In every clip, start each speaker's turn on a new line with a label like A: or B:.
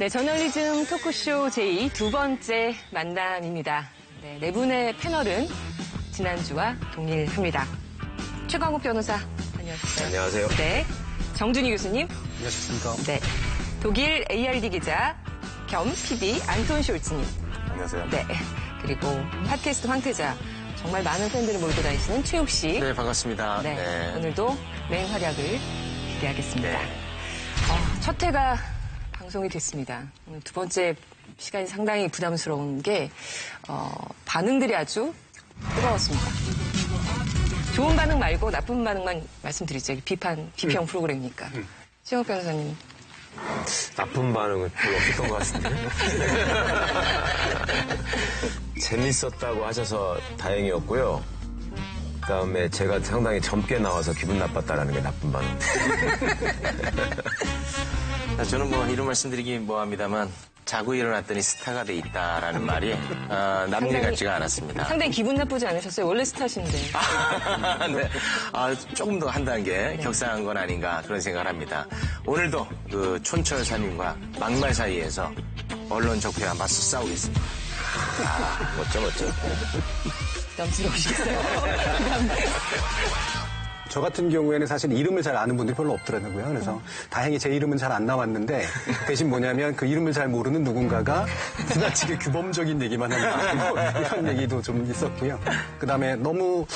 A: 네, 저널리즘 토크쇼 제2 두 번째 만남입니다. 네 분의 패널은 지난주와 동일합니다. 최광욱 변호사, 안녕하세요.
B: 안녕하세요.
A: 네, 정준희 교수님.
C: 안녕하십니까.
A: 네, 독일 ARD 기자 겸 PD 안톤 숄츠님.
B: 안녕하세요.
A: 네, 그리고 팟캐스트 황태자. 정말 많은 팬들을 몰고 다니시는 최욱 씨.
B: 네, 반갑습니다.
A: 네,
B: 네.
A: 오늘도 맹활약을 기대하겠습니다.
B: 네.
A: 첫 회가 방송이 됐습니다. 오늘 두 번째 시간이 상당히 부담스러운 게 반응들이 아주 뜨거웠습니다. 좋은 반응 말고 나쁜 반응만 말씀드리죠. 비평 프로그램이니까. 최욱 변호사님.
B: 나쁜 반응은 별로 없었던 것 같은데. 재밌었다고 하셔서 다행이었고요. 그다음에 제가 상당히 젊게 나와서 기분 나빴다라는 게 나쁜 반응. 저는 뭐 이런 말씀드리기 뭐합니다만 자고 일어났더니 스타가 돼 있다라는 말이 남일 같지가 않았습니다.
A: 상당히 기분 나쁘지 않으셨어요? 원래 스타신데.
B: 네. 조금 더 한 단계 격상한 건 아닌가 그런 생각을 합니다. 오늘도 그 촌철살인과 막말 사이에서 언론 적폐와 맞서 싸우겠습니다. 멋져.
A: 부담스러우시겠어요?
C: 저 같은 경우에는 사실 이름을 잘 아는 분들이 별로 없더라고요. 그래서 다행히 제 이름은 잘 안 나왔는데 대신 뭐냐면 그 이름을 잘 모르는 누군가가 지나치게 규범적인 얘기만 하는 이런 얘기도 좀 있었고요. 그다음에 너무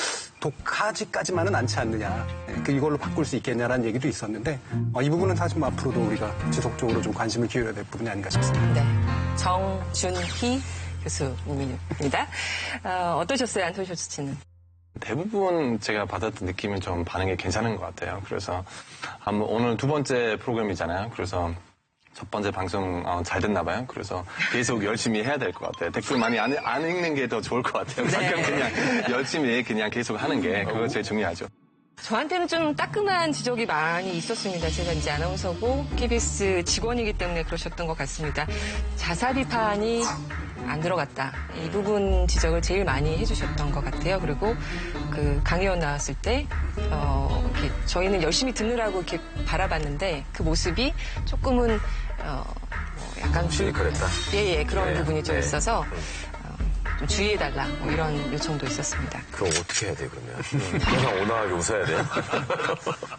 C: 독하지까지만은 않지 않느냐. 이걸로 바꿀 수 있겠냐라는 얘기도 있었는데 이 부분은 사실 뭐 앞으로도 우리가 지속적으로 좀 관심을 기울여야 될 부분이 아닌가 싶습니다.
A: 네, 정준희 교수님입니다. 어떠셨어요, 안톤 숄츠는?
D: 대부분 제가 받았던 느낌은 좀 반응이 괜찮은 것 같아요. 그래서 오늘 두 번째 프로그램이잖아요. 그래서 첫 번째 방송 잘 됐나 봐요. 그래서 계속 열심히 해야 될 것 같아요. 댓글 많이 안 읽는 게 더 좋을 것 같아요. 가끔 그냥 열심히 그냥 계속 하는 게 그거 제일 중요하죠.
A: 저한테는 좀 따끔한 지적이 많이 있었습니다. 제가 이제 아나운서고 KBS 직원이기 때문에 그러셨던 것 같습니다. 자사 비판이 안 들어갔다. 이 부분 지적을 제일 많이 해주셨던 것 같아요. 그리고 그 강의원 나왔을 때 이렇게 저희는 열심히 듣느라고 이렇게 바라봤는데 그 모습이 조금은 약간
B: 시니컬했다.
A: 예, 그런
B: 네,
A: 부분이 좀
B: 네.
A: 있어서 좀 주의해달라 뭐 이런 요청도 있었습니다.
B: 그럼 어떻게 해야 돼 그러면? 항상 온화하게 웃어야 돼요?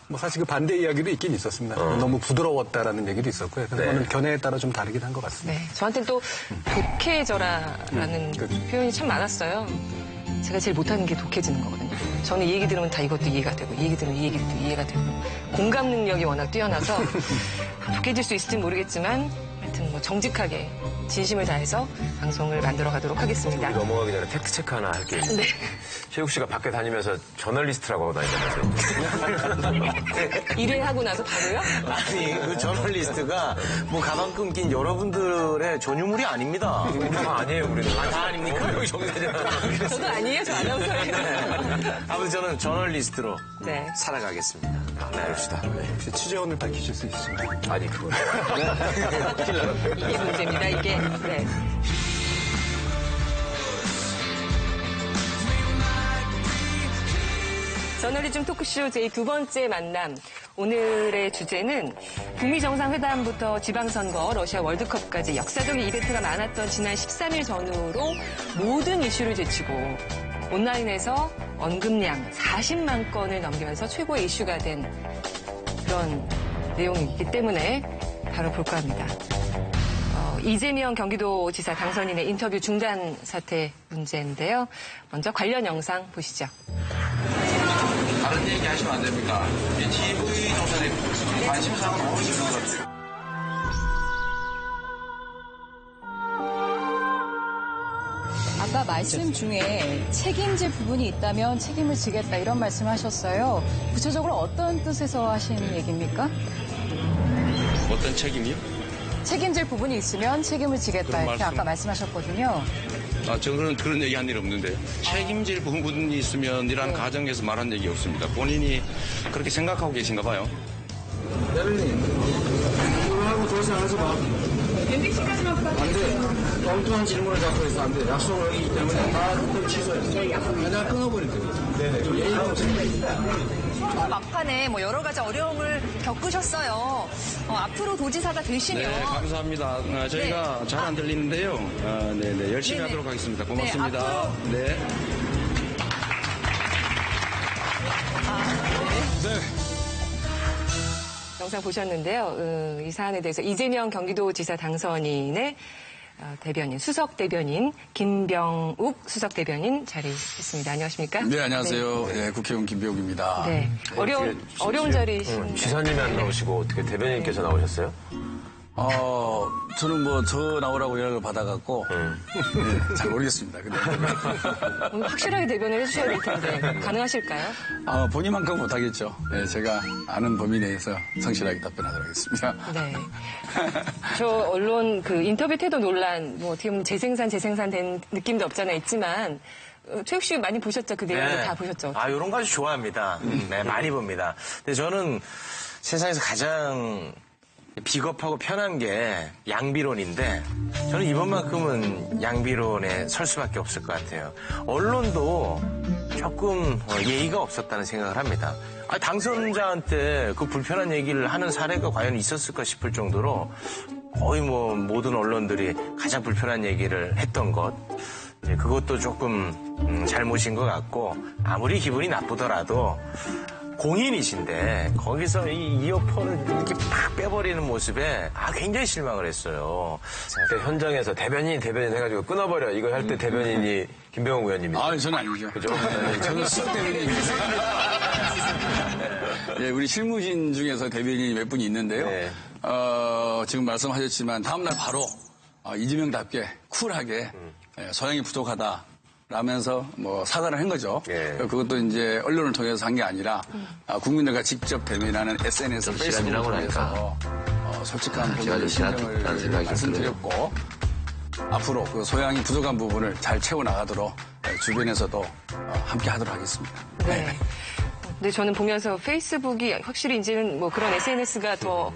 C: 뭐 사실 그 반대 이야기도 있긴 있었습니다. 너무 부드러웠다라는 얘기도 있었고요. 그거는 견해에 따라 좀 다르긴 한 것 같습니다.
A: 네, 저한테는 또 독해져라라는 표현이 참 많았어요. 제가 제일 못하는 게 독해지는 거거든요. 저는 이 얘기 들으면 다 이것도 이해가 되고 이 얘기 들으면 이 얘기도 이해가 되고 공감 능력이 워낙 뛰어나서 독해질 수 있을지 모르겠지만 하여튼 뭐 정직하게 진심을 다해서 방송을 만들어 가도록 하겠습니다.
B: 우리 넘어가기 전에 팩트 체크 하나 할게요.
A: 네.
B: 최욱 씨가 밖에 다니면서 저널리스트라고 하고 다니면서요.
A: 1회 하고 나서 바로요?
E: 아니, 그 저널리스트가 뭐 가방 끊긴 여러분들의 전유물이 아닙니다.
B: 다 아니에요, 우리는.
E: 다 아닙니까?
B: 여기 정세잖아.
A: 저도 아니에요, 저 아나운서예요.
E: 아무튼 저는 저널리스트로
A: 네.
E: 살아가겠습니다.
B: 네, 봅시다. 네.
C: 혹시 취재원을 밝히실 수 있습니다.
B: 아니, 그거.
A: 이게 문제입니다, 이게. 네. 저널리즘 토크쇼 제2 번째 만남. 오늘의 주제는 북미 정상회담부터 지방선거, 러시아 월드컵까지 역사적인 이벤트가 많았던 지난 13일 전후로 모든 이슈를 제치고 온라인에서 언급량 40만 건을 넘기면서 최고의 이슈가 된 그런 내용이기 때문에 바로 볼까 합니다. 이재명 경기도지사 당선인의 인터뷰 중단 사태 문제인데요. 먼저 관련 영상 보시죠.
F: 다른 얘기 하시면 안 됩니까? TV 조사에 관심사가 너무 있는 것 같아요.
G: 아까 말씀 중에 책임질 부분이 있다면 책임을 지겠다 이런 말씀하셨어요. 구체적으로 어떤 뜻에서 하신 얘기입니까?
F: 어떤 책임이요?
G: 책임질 부분이 있으면 책임을 지겠다 이렇게 아까 말씀하셨거든요.
F: 저는 그런 얘기 한 일 없는데요. 책임질 부분이 있으면 이란 가정에서 말한 얘기 없습니다. 본인이 그렇게 생각하고 계신가 봐요.
H: 대변인, 이거하고 더 이상 하지 마. MBC까지만 안 돼. 엉뚱한 질문을 자꾸 해서 안 돼. 약속을 하기 때문에 다 취소해. 그냥 끊어버릴 거예요. 네네. 예의가 없습니다.
G: 초 막판에 뭐 여러 가지 어려움을 겪으셨어요. 앞으로 도지사가 되시면
F: 네, 감사합니다. 저희가 잘 안 들리는데요. 네, 열심히
G: 네네.
F: 하도록 하겠습니다. 고맙습니다. 네.
A: 영상 보셨는데요. 이 사안에 대해서 이재명 경기도지사 당선인의 대변인, 수석 대변인 김병욱 수석 대변인 자리했습니다. 안녕하십니까?
I: 네, 안녕하세요. 네, 국회의원 김병욱입니다.
A: 네. 어려운 자리신.
B: 지사님이 안 나오시고 어떻게 대변인께서 나오셨어요?
I: 저는 뭐 저 나오라고 연락을 받아갖고 네, 잘 모르겠습니다. 근데
A: 오늘 확실하게 대변을 해주셔야 될 텐데 가능하실까요?
I: 본인만큼 못하겠죠. 네, 제가 아는 범위 내에서 성실하게 답변하도록 하겠습니다.
A: 네. 저 언론 그 인터뷰 태도 논란, 뭐 어떻게 보면 재생산된 느낌도 없잖아 있지만 최욱 씨 많이 보셨죠? 그 내용을 다 보셨죠?
B: 이런 거 아주 좋아합니다. 네, 많이 봅니다. 근데 저는 세상에서 가장 비겁하고 편한 게 양비론인데 저는 이번만큼은 양비론에 설 수밖에 없을 것 같아요. 언론도 조금 예의가 없었다는 생각을 합니다. 당선자한테 그 불편한 얘기를 하는 사례가 과연 있었을까 싶을 정도로 거의 뭐 모든 언론들이 가장 불편한 얘기를 했던 것. 그것도 조금 잘못인 것 같고 아무리 기분이 나쁘더라도 공인이신데 거기서 이 이어폰을 이렇게 팍 빼버리는 모습에 굉장히 실망을 했어요.
E: 그때 현장에서 대변인 해가지고 끊어버려 이거 할 때 대변인이 김병욱 의원님이죠.
I: 저는 아니죠.
E: 그죠?
I: 저는 수석 대변인입니다. 네, 우리 실무진 중에서 대변인이 몇 분이 있는데요.
E: 네.
I: 지금 말씀하셨지만 다음날 바로 이재명답게 쿨하게 소양이 부족하다. 라면서 뭐 사과를 한 거죠.
E: 예.
I: 그것도 이제 언론을 통해서 한 게 아니라 국민들과 직접 대면하는 SNS, 페이스북을 통해서 솔직한 본인의 심정을 말씀드렸고 앞으로 그 소양이 부족한 부분을 잘 채워 나가도록 주변에서도 함께 하도록 하겠습니다.
A: 네. 근데 저는 보면서 페이스북이 확실히 이제는 뭐 그런 SNS가 더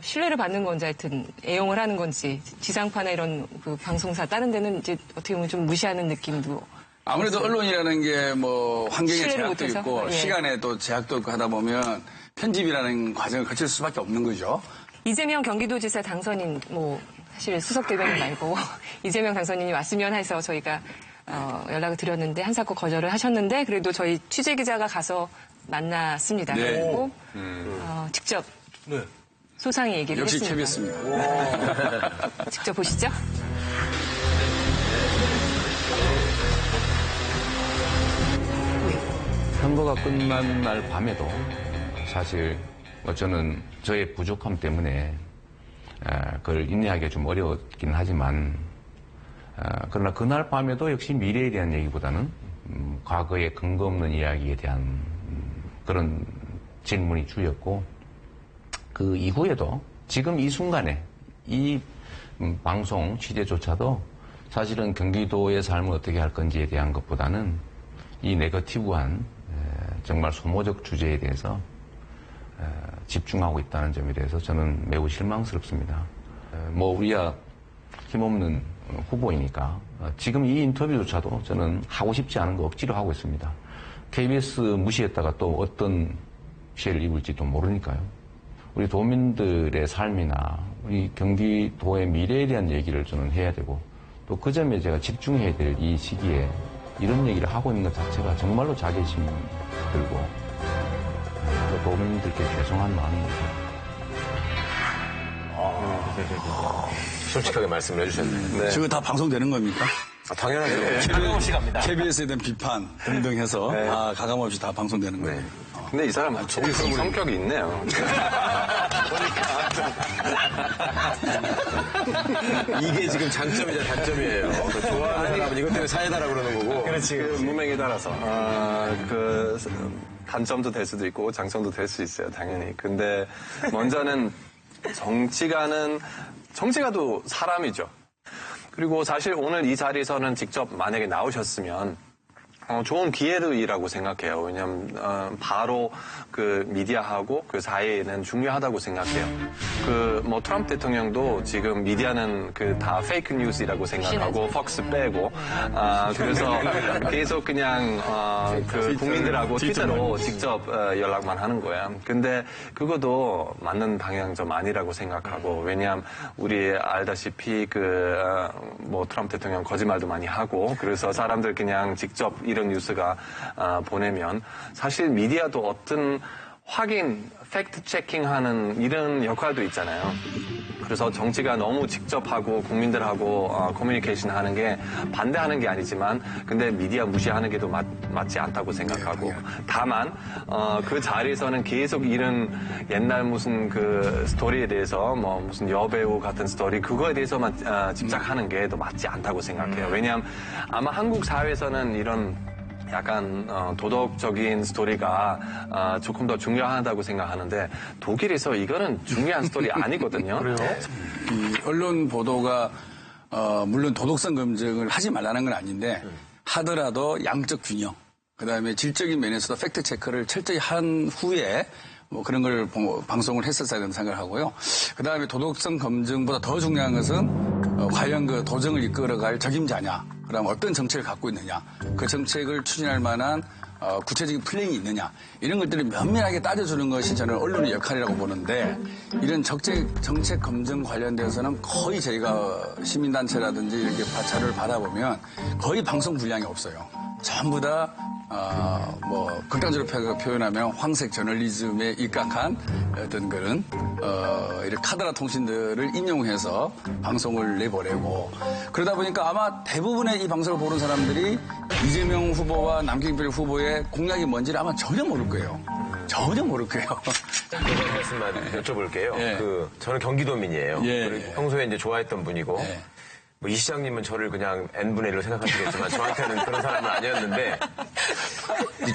A: 신뢰를 받는 건지 하여튼 애용을 하는 건지 지상파나 이런 그 방송사 다른 데는 이제 어떻게 보면 좀 무시하는 느낌도
I: 아무래도
A: 있어요.
I: 언론이라는 게 뭐 환경의
A: 신뢰를
I: 제약도
A: 못해서?
I: 있고
A: 예.
I: 시간에 또 제약도 있고 하다 보면 편집이라는 과정을 거칠 수밖에 없는 거죠.
A: 이재명 경기도지사 당선인 뭐 사실 수석 대변인 말고 이재명 당선인이 왔으면 해서 저희가 연락을 드렸는데 한사코 거절을 하셨는데 그래도 저희 취재 기자가 가서 만났습니다.
I: 네.
A: 그리고 직접 소상히 얘기를
I: 역시
A: 했습니다.
I: KBS입니다.
A: 직접 보시죠.
J: 선거가 끝난 날 밤에도 사실 저는 저의 부족함 때문에 그걸 인내하기가 좀 어려웠긴 하지만 그러나 그날 밤에도 역시 미래에 대한 얘기보다는 과거의 근거 없는 이야기에 대한 그런 질문이 주였고 그 이후에도 지금 이 순간에 이 방송 취재조차도 사실은 경기도의 삶을 어떻게 할 건지에 대한 것보다는 이 네거티브한 정말 소모적 주제에 대해서 집중하고 있다는 점에 대해서 저는 매우 실망스럽습니다. 뭐 우리야 힘없는 후보이니까 지금 이 인터뷰조차도 저는 하고 싶지 않은 거 억지로 하고 있습니다. KBS 무시했다가 또 어떤 피해를 입을지도 모르니까요. 우리 도민들의 삶이나 우리 경기도의 미래에 대한 얘기를 저는 해야 되고 또 그 점에 제가 집중해야 될 이 시기에 이런 얘기를 하고 있는 것 자체가 정말로 자괴심 들고 또 도민들께 죄송한 마음입니다.
B: 솔직하게 말씀을 해주셨네요.
I: 저거 다 방송되는 겁니까?
B: 당연하죠. 가감없이 갑니다.
I: KBS에 대한 비판 등등 해서 가감없이 다 방송되는 거예요.
D: 근데 이 사람 정성 성격이 있네요.
B: 이게 지금 장점이자 단점이에요. 좋아하는 사람은 이것 때문에 사회다라고 그러는 거고.
D: 그렇지. 무맹에 따라서. 그 단점도 될 수도 있고 장점도 될 수 있어요, 당연히. 근데 먼저는 정치가도 사람이죠. 그리고 사실 오늘 이 자리에서는 직접 만약에 나오셨으면 좋은 기회라고 생각해요. 왜냐하면 바로 그 미디어하고 그 사이에는 중요하다고 생각해요. 뭐 트럼프 대통령도 지금 미디어는 그 다 페이크 뉴스라고 생각하고 폭스 빼고 그래서 계속 그냥 그 국민들하고 트위터로 직접 연락만 하는 거야. 근데 그것도 맞는 방향 좀 아니라고 생각하고 왜냐하면 우리 알다시피 뭐 트럼프 대통령 거짓말도 많이 하고 그래서 사람들 그냥 직접 이런 뉴스가 보내면 사실 미디어도 어떤 확인, 팩트 체킹하는 이런 역할도 있잖아요. 그래서 정치가 너무 직접 하고 국민들하고 커뮤니케이션 하는 게 반대하는 게 아니지만 근데 미디어 무시하는 게 더 맞지 않다고 생각하고 다만 그 자리에서는 계속 이런 옛날 무슨 그 스토리에 대해서 뭐 무슨 여배우 같은 스토리 그거에 대해서만 집착하는 게 더 맞지 않다고 생각해요. 왜냐하면 아마 한국 사회에서는 이런 약간 도덕적인 스토리가 조금 더 중요하다고 생각하는데 독일에서 이거는 중요한 스토리 아니거든요.
I: 그래요? 이 언론 보도가 물론 도덕성 검증을 하지 말라는 건 아닌데 하더라도 양적 균형, 그다음에 질적인 면에서도 팩트 체크를 철저히 한 후에 뭐 그런 걸 방송을 했었어야 된다고 생각을 하고요. 그다음에 도덕성 검증보다 더 중요한 것은 과연 그 도정을 이끌어갈 적임자냐, 그다음 어떤 정책을 갖고 있느냐, 그 정책을 추진할 만한 구체적인 플랜이 있느냐, 이런 것들을 면밀하게 따져주는 것이 저는 언론의 역할이라고 보는데 이런 정책 검증 관련돼서는 거의 저희가 시민단체라든지 이렇게 자료를 받아보면 거의 방송 분량이 없어요. 전부 다 뭐 극단적으로 표현하면 황색 저널리즘에 입각한 어떤 그런 이렇게 카더라 통신들을 인용해서 방송을 내보내고 그러다 보니까 아마 대부분의 이 방송을 보는 사람들이 이재명 후보와 남경필 후보의 공약이 뭔지를 아마 전혀 모를 거예요. 전혀 모를 거예요.
B: 그런 말씀만 여쭤볼게요.
I: 예.
B: 저는 경기도민이에요.
I: 예,
B: 그리고
I: 예.
B: 평소에 이제 좋아했던 분이고.
I: 예.
B: 뭐 이 시장님은 저를 그냥 N분의 1로 생각하시겠지만 저한테는 그런 사람은 아니었는데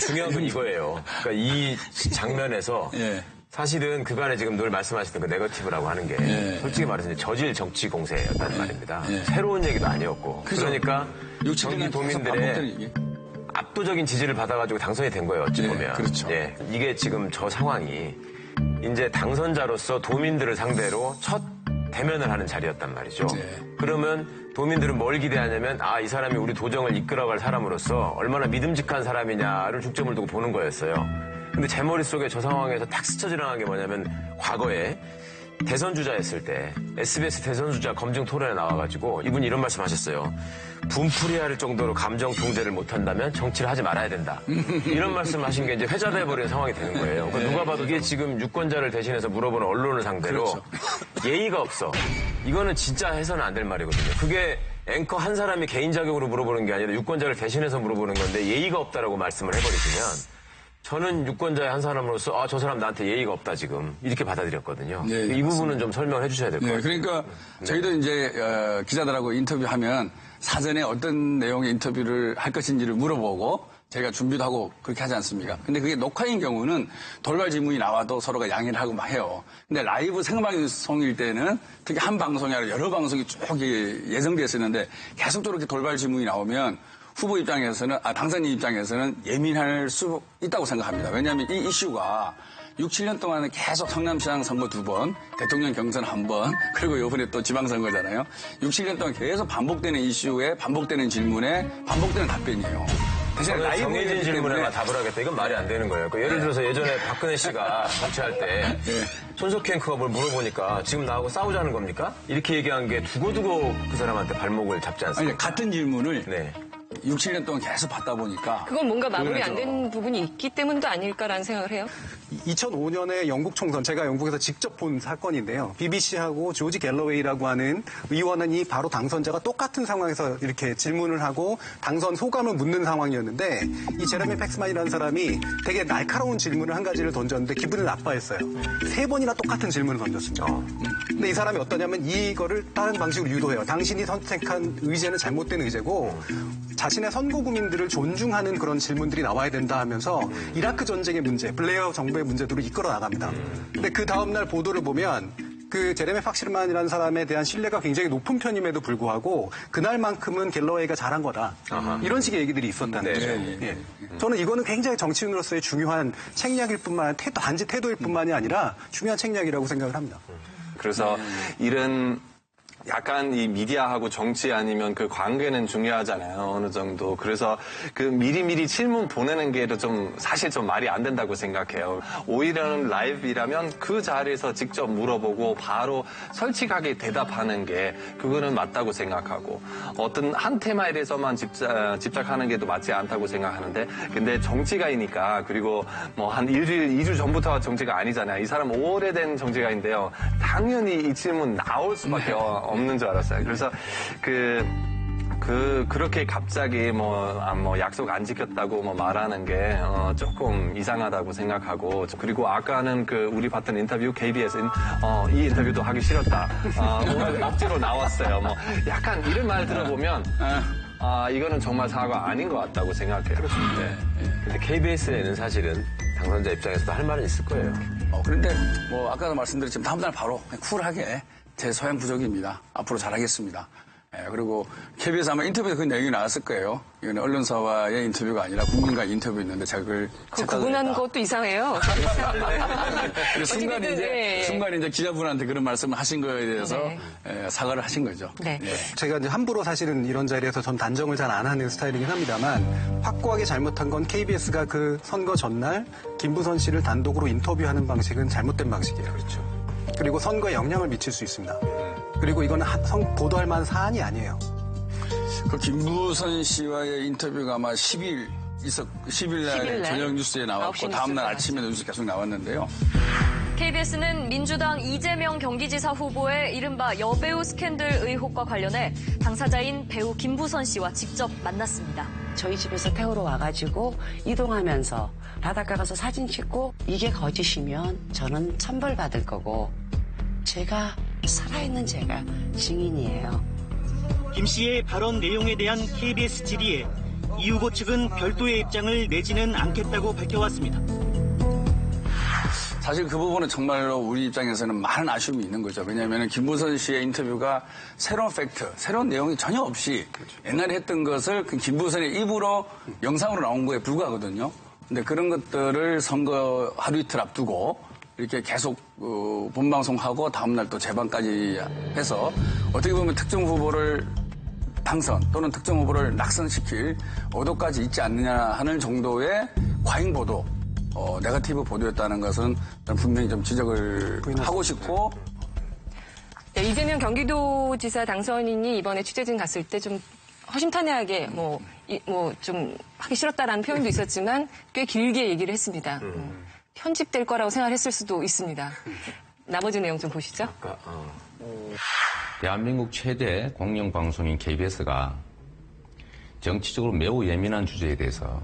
B: 중요한 건 이거예요. 그러니까 이 장면에서
I: 예.
B: 사실은 그간에 지금 늘 말씀하시던 그 네거티브라고 하는 게
I: 예.
B: 솔직히 말해서 저질 정치 공세였다는 말입니다.
I: 예.
B: 새로운 얘기도 아니었고 그러니까 경기도민들의 압도적인 지지를 받아가지고 당선이 된 거예요. 어찌 보면.
I: 그렇죠.
B: 예. 이게 지금 저 상황이 이제 당선자로서 도민들을 상대로 첫 대면을 하는 자리였단 말이죠.
I: 네.
B: 그러면 도민들은 뭘 기대하냐면 이 사람이 우리 도정을 이끌어갈 사람으로서 얼마나 믿음직한 사람이냐를 중점을 두고 보는 거였어요. 근데 제 머릿속에 저 상황에서 탁 스쳐 지나간 게 뭐냐면 과거에 대선 주자였을 때 SBS 대선 주자 검증 토론에 나와가지고 이분이 이런 말씀 하셨어요. 분풀이할 정도로 감정 통제를 못한다면 정치를 하지 말아야 된다. 이런 말씀을 하신 게 이제 회자돼버리는 상황이 되는 거예요. 그러니까 누가 봐도 이게 지금 유권자를 대신해서 물어보는 언론을 상대로
I: 그렇죠.
B: 예의가 없어. 이거는 진짜 해서는 안 될 말이거든요. 그게 앵커 한 사람이 개인 자격으로 물어보는 게 아니라 유권자를 대신해서 물어보는 건데 예의가 없다라고 말씀을 해버리시면 저는 유권자의 한 사람으로서 저 사람 나한테 예의가 없다 지금 이렇게 받아들였거든요.
I: 네,
B: 이 부분은 좀 설명을 해주셔야 될 것 같아요.
I: 그러니까 저희도 이제 기자들하고 인터뷰하면 사전에 어떤 내용의 인터뷰를 할 것인지를 물어보고 저희가 준비도 하고 그렇게 하지 않습니까? 근데 그게 녹화인 경우는 돌발 질문이 나와도 서로가 양해를 하고 막 해요. 근데 라이브 생방송일 때는 특히 한 방송이 아니라 여러 방송이 쭉 예정되어 있었는데 계속적으로 이렇게 돌발 질문이 나오면 후보 입장에서는, 당선인 입장에서는 예민할 수 있다고 생각합니다. 왜냐하면 이 이슈가 6, 7년 동안은 계속 성남시장 선거 2번, 대통령 경선 1번, 그리고 이번에 또 지방선거잖아요. 6, 7년 동안 계속 반복되는 이슈에 반복되는 질문에 반복되는 답변이에요. 대신 라이브
B: 정해진 질문에만 답을 하겠다. 이건 말이 안 되는 거예요. 예를 들어서 예전에 박근혜 씨가 정치할 때 손석희 앵커가 뭘 물어보니까 지금 나하고 싸우자는 겁니까? 이렇게 얘기한 게 두고두고 그 사람한테 발목을 잡지 않습니까?
I: 아니, 같은 질문을
B: 네.
I: 6, 7년 동안 계속 받다 보니까
A: 그건 뭔가 마무리 안
I: 그래서.
A: 된 부분이 있기 때문도 아닐까라는 생각을 해요.
C: 2005년에 영국 총선, 제가 영국에서 직접 본 사건인데요. BBC하고 조지 갤러웨이라고 하는 의원이 바로 당선자가 똑같은 상황에서 이렇게 질문을 하고 당선 소감을 묻는 상황이었는데 이 제레미 팩스만이라는 사람이 되게 날카로운 질문을 한 가지를 던졌는데 기분이 나빠했어요. 3번이나 똑같은 질문을 던졌습니다. 근데 이 사람이 어떠냐면 이거를 다른 방식으로 유도해요. 당신이 선택한 의제는 잘못된 의제고 자신의 선거구민들을 존중하는 그런 질문들이 나와야 된다 하면서 이라크 전쟁의 문제, 블레어 정부의 문제들을 이끌어 나갑니다. 근데 그 다음날 보도를 보면 그 제레미 팍실만이라는 사람에 대한 신뢰가 굉장히 높은 편임에도 불구하고 그날만큼은 갤러웨이가 잘한 거다. 이런 식의 얘기들이 있었다는 거죠. 예. 저는 이거는 굉장히 정치인으로서의 중요한 책략일 뿐만 아니라 단지 태도일 뿐만이 아니라 중요한 책략이라고 생각을 합니다.
D: 그래서 이런 약간 이 미디어하고 정치 아니면 그 관계는 중요하잖아요. 어느 정도. 그래서 그 미리미리 질문 보내는 게 좀 사실 좀 말이 안 된다고 생각해요. 오히려 라이브이라면 그 자리에서 직접 물어보고 바로 솔직하게 대답하는 게 그거는 맞다고 생각하고 어떤 한 테마에 대해서만 집착하는 게 또 맞지 않다고 생각하는데 근데 정치가이니까 그리고 뭐 한 2주 전부터 정치가 아니잖아요. 이 사람 오래된 정치가인데요. 당연히 이 질문 나올 수밖에 없는 줄 알았어요. 그래서 그렇게 갑자기 뭐 약속 안 지켰다고 뭐 말하는 게 조금 이상하다고 생각하고 그리고 아까는 그 우리 봤던 인터뷰 KBS 이 인터뷰도 하기 싫었다. 오늘 억지로 나왔어요. 뭐 약간 이런 말 들어보면 이거는 정말 사과 아닌 것 같다고 생각해요.
E: 네. 근데 KBS에는 사실은 당선자 입장에서도 할 말은 있을 거예요.
I: 그런데 뭐 아까도 말씀드렸지만 다음날 바로 그냥 쿨하게 제 소양 부족입니다. 앞으로 잘하겠습니다. 그리고 KBS 아마 인터뷰에서 그 내용이 나왔을 거예요. 이건 언론사와의 인터뷰가 아니라 국민과의 인터뷰였는데 제가 그걸
A: 구분하는 것도 이상해요.
I: 순간 이제 기자분한테 그런 말씀을 하신 거에 대해서 사과를 하신 거죠.
A: 네.
C: 제가 이제 함부로 사실은 이런 자리에서 전 단정을 잘 안 하는 스타일이긴 합니다만 확고하게 잘못한 건 KBS가 그 선거 전날 김부선 씨를 단독으로 인터뷰하는 방식은 잘못된 방식이에요. 그렇죠. 그리고 선거에 영향을 미칠 수 있습니다. 그리고 이건 보도할 만한 사안이 아니에요.
I: 그 김부선 씨와의 인터뷰가 아마 10일 날 저녁 뉴스에 나왔고 다음날 아침에 뉴스 계속 나왔는데요.
K: KBS는 민주당 이재명 경기지사 후보의 이른바 여배우 스캔들 의혹과 관련해 당사자인 배우 김부선 씨와 직접 만났습니다.
L: 저희 집에서 태우러 와가지고 이동하면서 바닷가 가서 사진 찍고 이게 거짓이면 저는 천벌받을 거고 제가 살아있는 제가 증인이에요.
M: 김 씨의 발언 내용에 대한 KBS 질의에 이 후보 측은 별도의 입장을 내지는 않겠다고 밝혀왔습니다.
I: 사실 그 부분은 정말로 우리 입장에서는 많은 아쉬움이 있는 거죠. 왜냐하면 김부선 씨의 인터뷰가 새로운 팩트, 새로운 내용이 전혀 없이 옛날에 했던 것을 그 김부선의 입으로 영상으로 나온 거에 불과하거든요. 근데 그런 것들을 선거 하루 이틀 앞두고 이렇게 계속 본방송하고 다음날 또 재방까지 해서 어떻게 보면 특정 후보를 당선 또는 특정 후보를 낙선시킬 의도까지 있지 않느냐 하는 정도의 과잉 보도, 네거티브 보도였다는 것은 분명히 좀 지적을 하고 싶고.
A: 네, 이재명 경기도지사 당선인이 이번에 취재진 갔을 때 좀 허심탄회하게 좀 하기 싫었다라는 표현도 있었지만 꽤 길게 얘기를 했습니다. 편집될 거라고 생각했을 수도 있습니다. 나머지 내용 좀 보시죠.
J: 대한민국 최대 공영방송인 KBS가 정치적으로 매우 예민한 주제에 대해서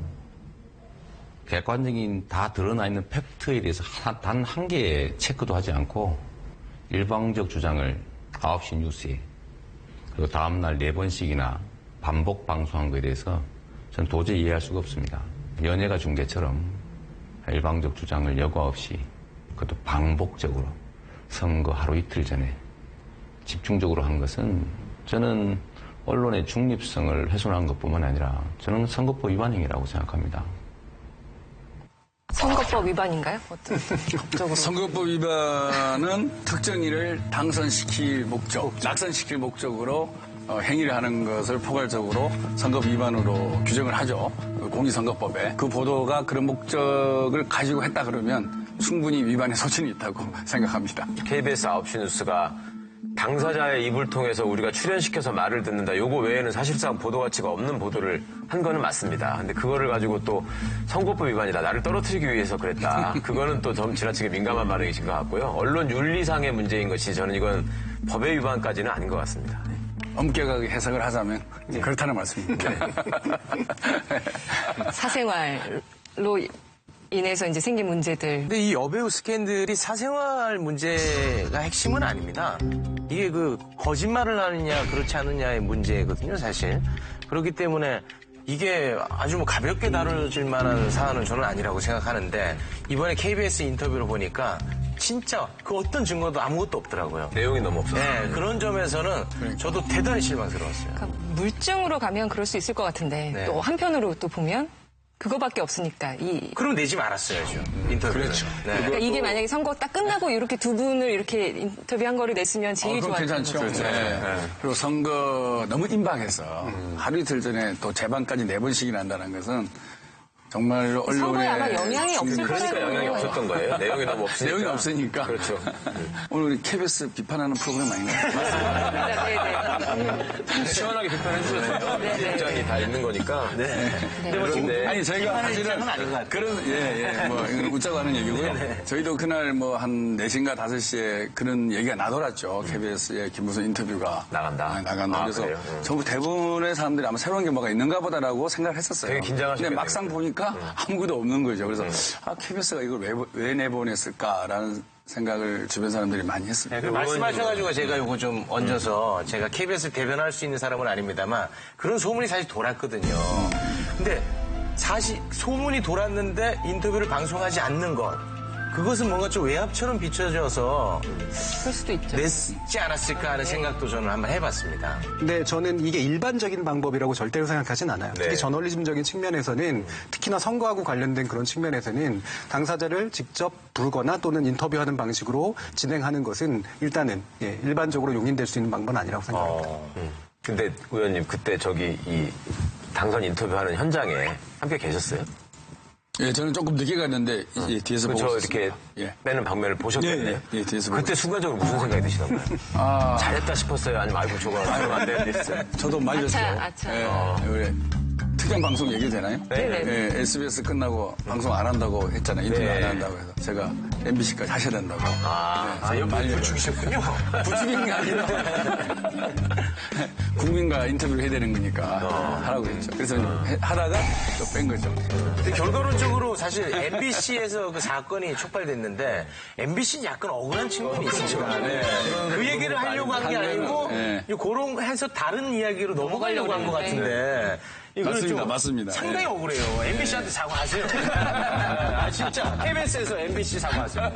J: 객관적인 다 드러나 있는 팩트에 대해서 단 한 개의 체크도 하지 않고 일방적 주장을 9시 뉴스에 그리고 다음날 4번씩이나 반복 방송한 것에 대해서 전 도저히 이해할 수가 없습니다. 연예가 중계처럼 일방적 주장을 여과 없이 그것도 반복적으로 선거 하루 이틀 전에 집중적으로 한 것은 저는 언론의 중립성을 훼손한 것뿐만 아니라 저는 선거법 위반행위라고 생각합니다.
A: 선거법 위반인가요? 어떤 법적으로?
I: 선거법 위반은 특정인을 당선시킬 목적, 낙선시킬 목적으로 행위를 하는 것을 포괄적으로 선거법 위반으로 규정을 하죠. 공직선거법에. 그 보도가 그런 목적을 가지고 했다 그러면 충분히 위반의 소진이 있다고 생각합니다.
E: KBS 9시 뉴스가 당사자의 입을 통해서 우리가 출연시켜서 말을 듣는다. 요거 외에는 사실상 보도 가치가 없는 보도를 한 거는 맞습니다. 근데 그거를 가지고 또 선거법 위반이다. 나를 떨어뜨리기 위해서 그랬다. 그거는 또 좀 지나치게 민감한 반응이신 것 같고요. 언론 윤리상의 문제인 것이 저는 이건 법의 위반까지는 아닌 것 같습니다.
I: 엄격하게 해석을 하자면 그렇다는 말씀입니다.
A: 사생활로 인해서 이제 생긴 문제들.
E: 근데 이 여배우 스캔들이 사생활 문제가 핵심은 아닙니다. 이게 그 거짓말을 하느냐 그렇지 않느냐의 문제거든요, 사실. 그렇기 때문에 이게 아주 뭐 가볍게 다뤄질 만한 사안은 저는 아니라고 생각하는데 이번에 KBS 인터뷰를 보니까
B: 진짜 그 어떤 증거도 아무것도 없더라고요.
E: 내용이 너무 없어요.
B: 네, 그런 점에서는 저도 대단히 실망스러웠어요.
A: 그러니까 물증으로 가면 그럴 수 있을 것 같은데
B: 네.
A: 또 한편으로 또 보면 그거밖에 없으니까
B: 그럼 내지 말았어야죠. 인터뷰를.
C: 그렇죠.
B: 네.
A: 그러니까 이게 만약에 선거 딱 끝나고 이렇게 두 분을 이렇게 인터뷰한 거를 냈으면 제일
I: 그럼
A: 좋았던
I: 괜찮죠.
A: 거죠.
I: 네. 그리고 선거 너무 임박해서 하루 이틀 전에 또 재판까지 4번씩이나 한다는 것은 정말로 언론에
A: 선거에 아마 영향이 없을
E: 그러니까
A: 거라고
E: 영향이 없었던 거예요. 내용이 너무 없으니까.
I: 내용이 없으니까.
E: 그렇죠.
I: 오늘 우리 KBS 비판하는 프로그램 아닌가요?
A: 네네.
E: 시원하게 비판해 주셨어요. 입장이 다 있는 거니까.
B: 네.
E: 그런데
I: 아니 저희가 사실은 그런 뭐 이건 웃자고 하는 얘기고요. 저희도 그날 뭐 한 4시인가 5시에 그런 얘기가 나돌았죠. KBS의 김무성 인터뷰가 나간다. 그래서
E: 그래요?
I: 전부 대부분의 사람들이 아마 새로운 게 뭐가 있는가 보다라고 생각을 했었어요.
E: 되게 긴장하셨겠네요.
I: 근데 막상 보니까 아무것도 없는 거죠. 그래서 KBS가 이걸 왜 내보냈을까라는 생각을 주변 사람들이 많이 했습니다.
B: 네, 말씀하셔가지고 제가 이거 좀 얹어서 제가 KBS를 대변할 수 있는 사람은 아닙니다만 그런 소문이 사실 돌았거든요. 근데 사실 소문이 돌았는데 인터뷰를 방송하지 않는 것 그것은 뭔가 좀 외압처럼 비춰져서
A: 그럴 수도 있죠.
B: 냈지 않았을까 하는 생각도 저는 한번 해봤습니다.
C: 근데 저는 이게 일반적인 방법이라고 절대로 생각하진 않아요.
B: 네.
C: 특히 저널리즘적인 측면에서는 특히나 선거하고 관련된 그런 측면에서는 당사자를 직접 부르거나 또는 인터뷰하는 방식으로 진행하는 것은 일단은 일반적으로 용인될 수 있는 방법은 아니라고 생각합니다.
E: 근데 의원님 그때 저기 이 당선 인터뷰하는 현장에 함께 계셨어요?
I: 예, 저는 조금 늦게 갔는데 뒤에서 보고
E: 저
I: 있었습니다.
E: 이렇게 빼는 방면을 보셨겠네요.
I: 예, 뒤에서
E: 그때 순간적으로 무슨 생각이 드시던가요? 잘했다 싶었어요? 아니면 아이고 저거 하면 안 되는데 했어요?
I: 저도 말렸어요.
A: 아차.
I: 예, 특정 방송 얘기 되나요?
A: 네네.
I: 예, SBS 끝나고 방송 안 한다고 했잖아요. 인터뷰
E: 네.
I: 안 한다고 해서 제가 MBC까지 하셔야 된다고.
B: 옆에 부추기셨군요.
I: 부추긴 게 아니라 국민과 인터뷰를 해야 되는 거니까 하라고 했죠. 그래서 하다가 또 뺀 거죠.
B: 근데 결과론적으로 사실 MBC에서 그 사건이 촉발됐는데 MBC는 약간 억울한 측면이 있습니다. 네. 그 얘기를 하려고 한 게 아니고 그런 해서 다른 이야기로 넘어가려고 한 것 같은데 이거는
I: 맞습니다.
B: 좀
I: 맞습니다.
B: 상당히 억울해요. MBC한테 사과하세요. 아 진짜 KBS에서 MBC 사과하세요.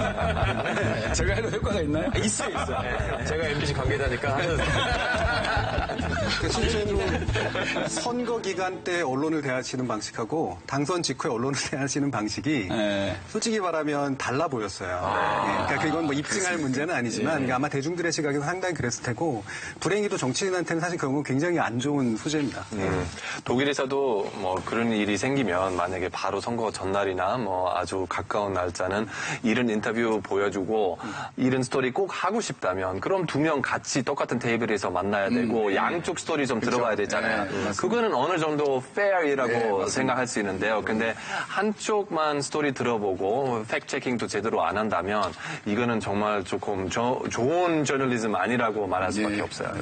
I: 제가 해도 효과가 있나요?
B: 있어요.
E: 제가 MBC 관계자니까
C: 실제로 선거 기간 때 언론을 대하시는 방식하고 당선 직후에 언론을 대하시는 방식이 솔직히 말하면 달라 보였어요. 그러니까 그건 뭐 입증할 문제는 아니지만 그러니까 아마 대중들의 시각에서 상당히 그랬을 테고 불행히도 정치인한테는 사실 그런 건 굉장히 안 좋은 소재입니다.
D: 독일에서도 뭐 그런 일이 생기면 만약에 바로 선거 전날이나 뭐 아주 가까운 날짜는 이런 인터뷰 보여주고 이런 스토리 꼭 하고 싶다면 그럼 2명 같이 똑같은 테이블에서 만나야 되고 양쪽 스토리 좀 들어가야 되잖아요. 그거는 어느 정도 fair이라고 생각할 수 있는데요. 근데 한쪽만 스토리 들어보고 팩트 체킹도 제대로 안 한다면 이거는 정말 조금 좋은 저널리즘 아니라고 말할 수밖에 없어요.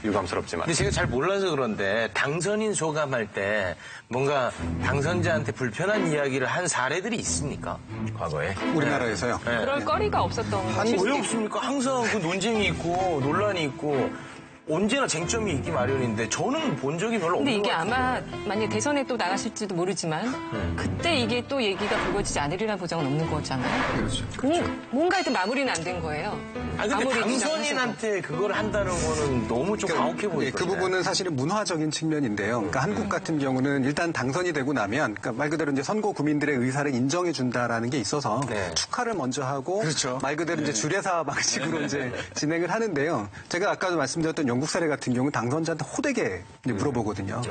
D: 유감스럽지만.
B: 근데 제가 잘 몰라서 그런데 당선인 소감할 때 뭔가 당선자한테 불편한 이야기를 한 사례들이 있습니까? 과거에?
C: 우리나라에서요?
A: 그럴 거리가 없었던 거죠.
B: 왜 없습니까? 항상 그 논쟁이 있고 논란이 있고 언제나 쟁점이 있기 마련인데 저는 본 적이 별로
A: 근데
B: 없는
A: 이게
B: 것 같아요.
A: 아마 만약에 대선에 또 나가실지도 모르지만 그때 이게 또 얘기가 불거지지 않으리라는 보장은 없는 거잖아요.
I: 그렇죠.
A: 뭔가 하여튼 마무리는 안 된 거예요.
B: 아니 근데
A: 아무리
B: 당선인한테 그걸 한다는 거는 너무 좀 가혹해 보이거든요.
C: 그 부분은 사실은 문화적인 측면인데요. 그러니까 한국 같은 경우는 일단 당선이 되고 나면 그러니까 말 그대로 이제 선거 구민들의 의사를 인정해 준다라는 게 있어서 축하를 먼저 하고 말 그대로 이제 주례사 방식으로 이제 진행을 하는데요. 제가 아까도 말씀드렸던 영국 사례 같은 경우는 당선자한테 호되게 이제 물어보거든요.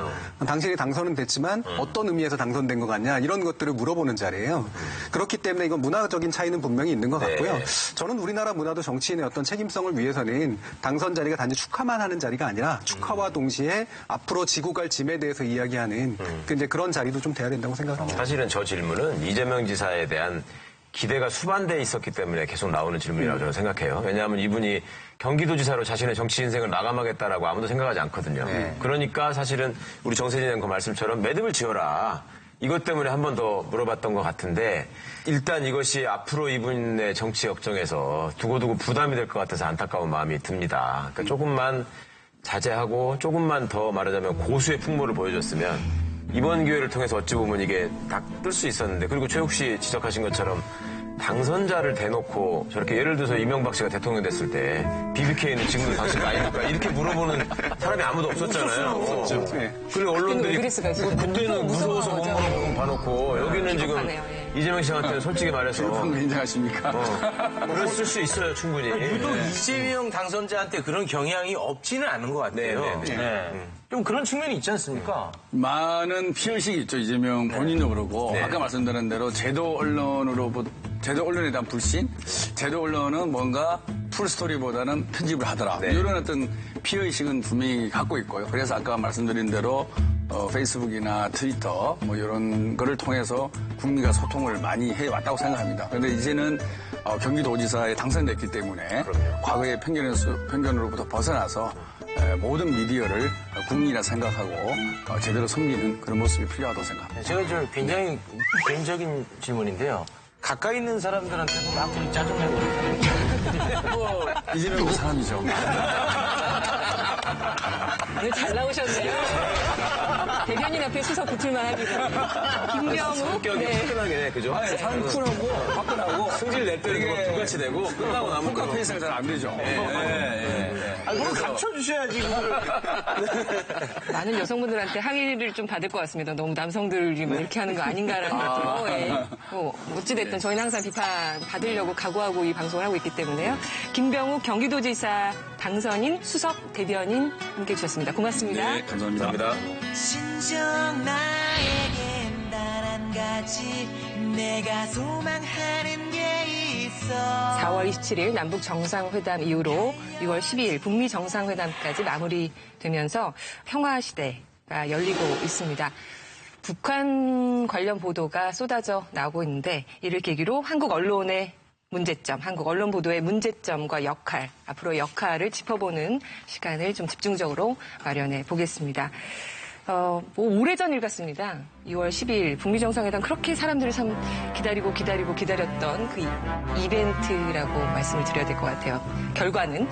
C: 당신이 당선은 됐지만 어떤 의미에서 당선된 것 같냐 이런 것들을 물어보는 자리예요. 그렇기 때문에 이건 문화적인 차이는 분명히 있는 것 같고요. 저는 우리나라 문화도 정치인의 어떤 책임성을 위해서는 당선 자리가 단지 축하만 하는 자리가 아니라 축하와 동시에 앞으로 지고 갈 짐에 대해서 이야기하는 이제 그런 자리도 좀 돼야 된다고 생각합니다.
E: 사실은 저 질문은 이재명 지사에 대한 기대가 수반돼 있었기 때문에 계속 나오는 질문이라고 저는 생각해요. 왜냐하면 이분이 경기도지사로 자신의 정치 인생을 마감하겠다라고 아무도 생각하지 않거든요. 그러니까 사실은 우리 정세진 앵커 말씀처럼 매듭을 지어라. 이것 때문에 한 번 더 물어봤던 것 같은데 일단 이것이 앞으로 이분의 정치 역정에서 두고두고 부담이 될 것 같아서 안타까운 마음이 듭니다. 그러니까 조금만 자제하고 조금만 더 말하자면 고수의 풍모를 보여줬으면 이번 기회를 통해서 어찌 보면 이게 다 뜰 수 있었는데 그리고 최욱 씨 지적하신 것처럼 당선자를 대놓고 저렇게 예를 들어서 이명박 씨가 대통령 됐을 때 BBK는 지금도 당신 아닙니까? 이렇게 물어보는 사람이 아무도 없었잖아요. 그리고 언론들이 그때는 무서워서 못 물어보고 봐놓고 여기는 지금 이재명 씨한테는 솔직히 말해서
I: 그런 거 인정하십니까?
E: 그랬을 수 있어요, 충분히.
B: 유독 이재명 당선자한테 그런 경향이 없지는 않은 것 같아요. 좀 그런 측면이 있지 않습니까?
I: 많은 피의식이 있죠. 이재명 본인도 그러고 아까 말씀드린 대로 제도 언론에 대한 불신, 제도 언론은 뭔가 풀스토리보다는 편집을 하더라. 이런 어떤 피의식은 분명히 갖고 있고요. 그래서 아까 말씀드린 대로 페이스북이나 트위터 뭐 이런 거를 통해서 국민과 소통을 많이 해왔다고 생각합니다. 그런데 이제는 경기도지사에 당선됐기 때문에 과거의 편견으로부터 벗어나서 모든 미디어를 국민이라 생각하고 제대로 섬기는 그런 모습이 필요하다고 생각합니다.
B: 제가 좀 굉장히 개인적인 질문인데요. 가까이 있는 사람들한테도 막 그리 짜증내고 그러잖아요.
I: 이재명도 사람이죠.
A: 오늘 잘 나오셨네요. 대변인 앞에 수석 붙을만 합니다. 김병욱.
E: 성격이 화끈하게, 그죠?
I: 사람 쿨하고 화끈하고
E: 승질 낼 때 이게 불같이 되고 끝나고 나면
I: 포카페이스가 잘 안 되죠.
B: 그걸 감춰주셔야지, 그거를.
A: 많은 여성분들한테 항의를 좀 받을 것 같습니다. 너무 남성들이 뭐 이렇게 하는 거 아닌가라는 것도. 어찌됐든 저희는 항상 비판 받으려고 각오하고 이 방송을 하고 있기 때문에요. 김병욱 경기도지사 당선인 수석 대변인 함께 해주셨습니다. 고맙습니다.
I: 네, 감사합니다.
N: 신정 나에겐 단 한 가지 내가 소망하는 게 있어.
A: 4월 27일 남북 정상회담 이후로 6월 12일 북미 정상회담까지 마무리되면서 평화시대가 열리고 있습니다. 북한 관련 보도가 쏟아져 나오고 있는데 이를 계기로 한국 언론의 문제점, 한국 언론 보도의 문제점과 역할, 앞으로 역할을 짚어보는 시간을 좀 집중적으로 마련해 보겠습니다. 오래전 일 같습니다. 6월 12일 북미 정상회담 그렇게 사람들이 참 기다렸던 그 이벤트라고 말씀을 드려야 될 것 같아요. 결과는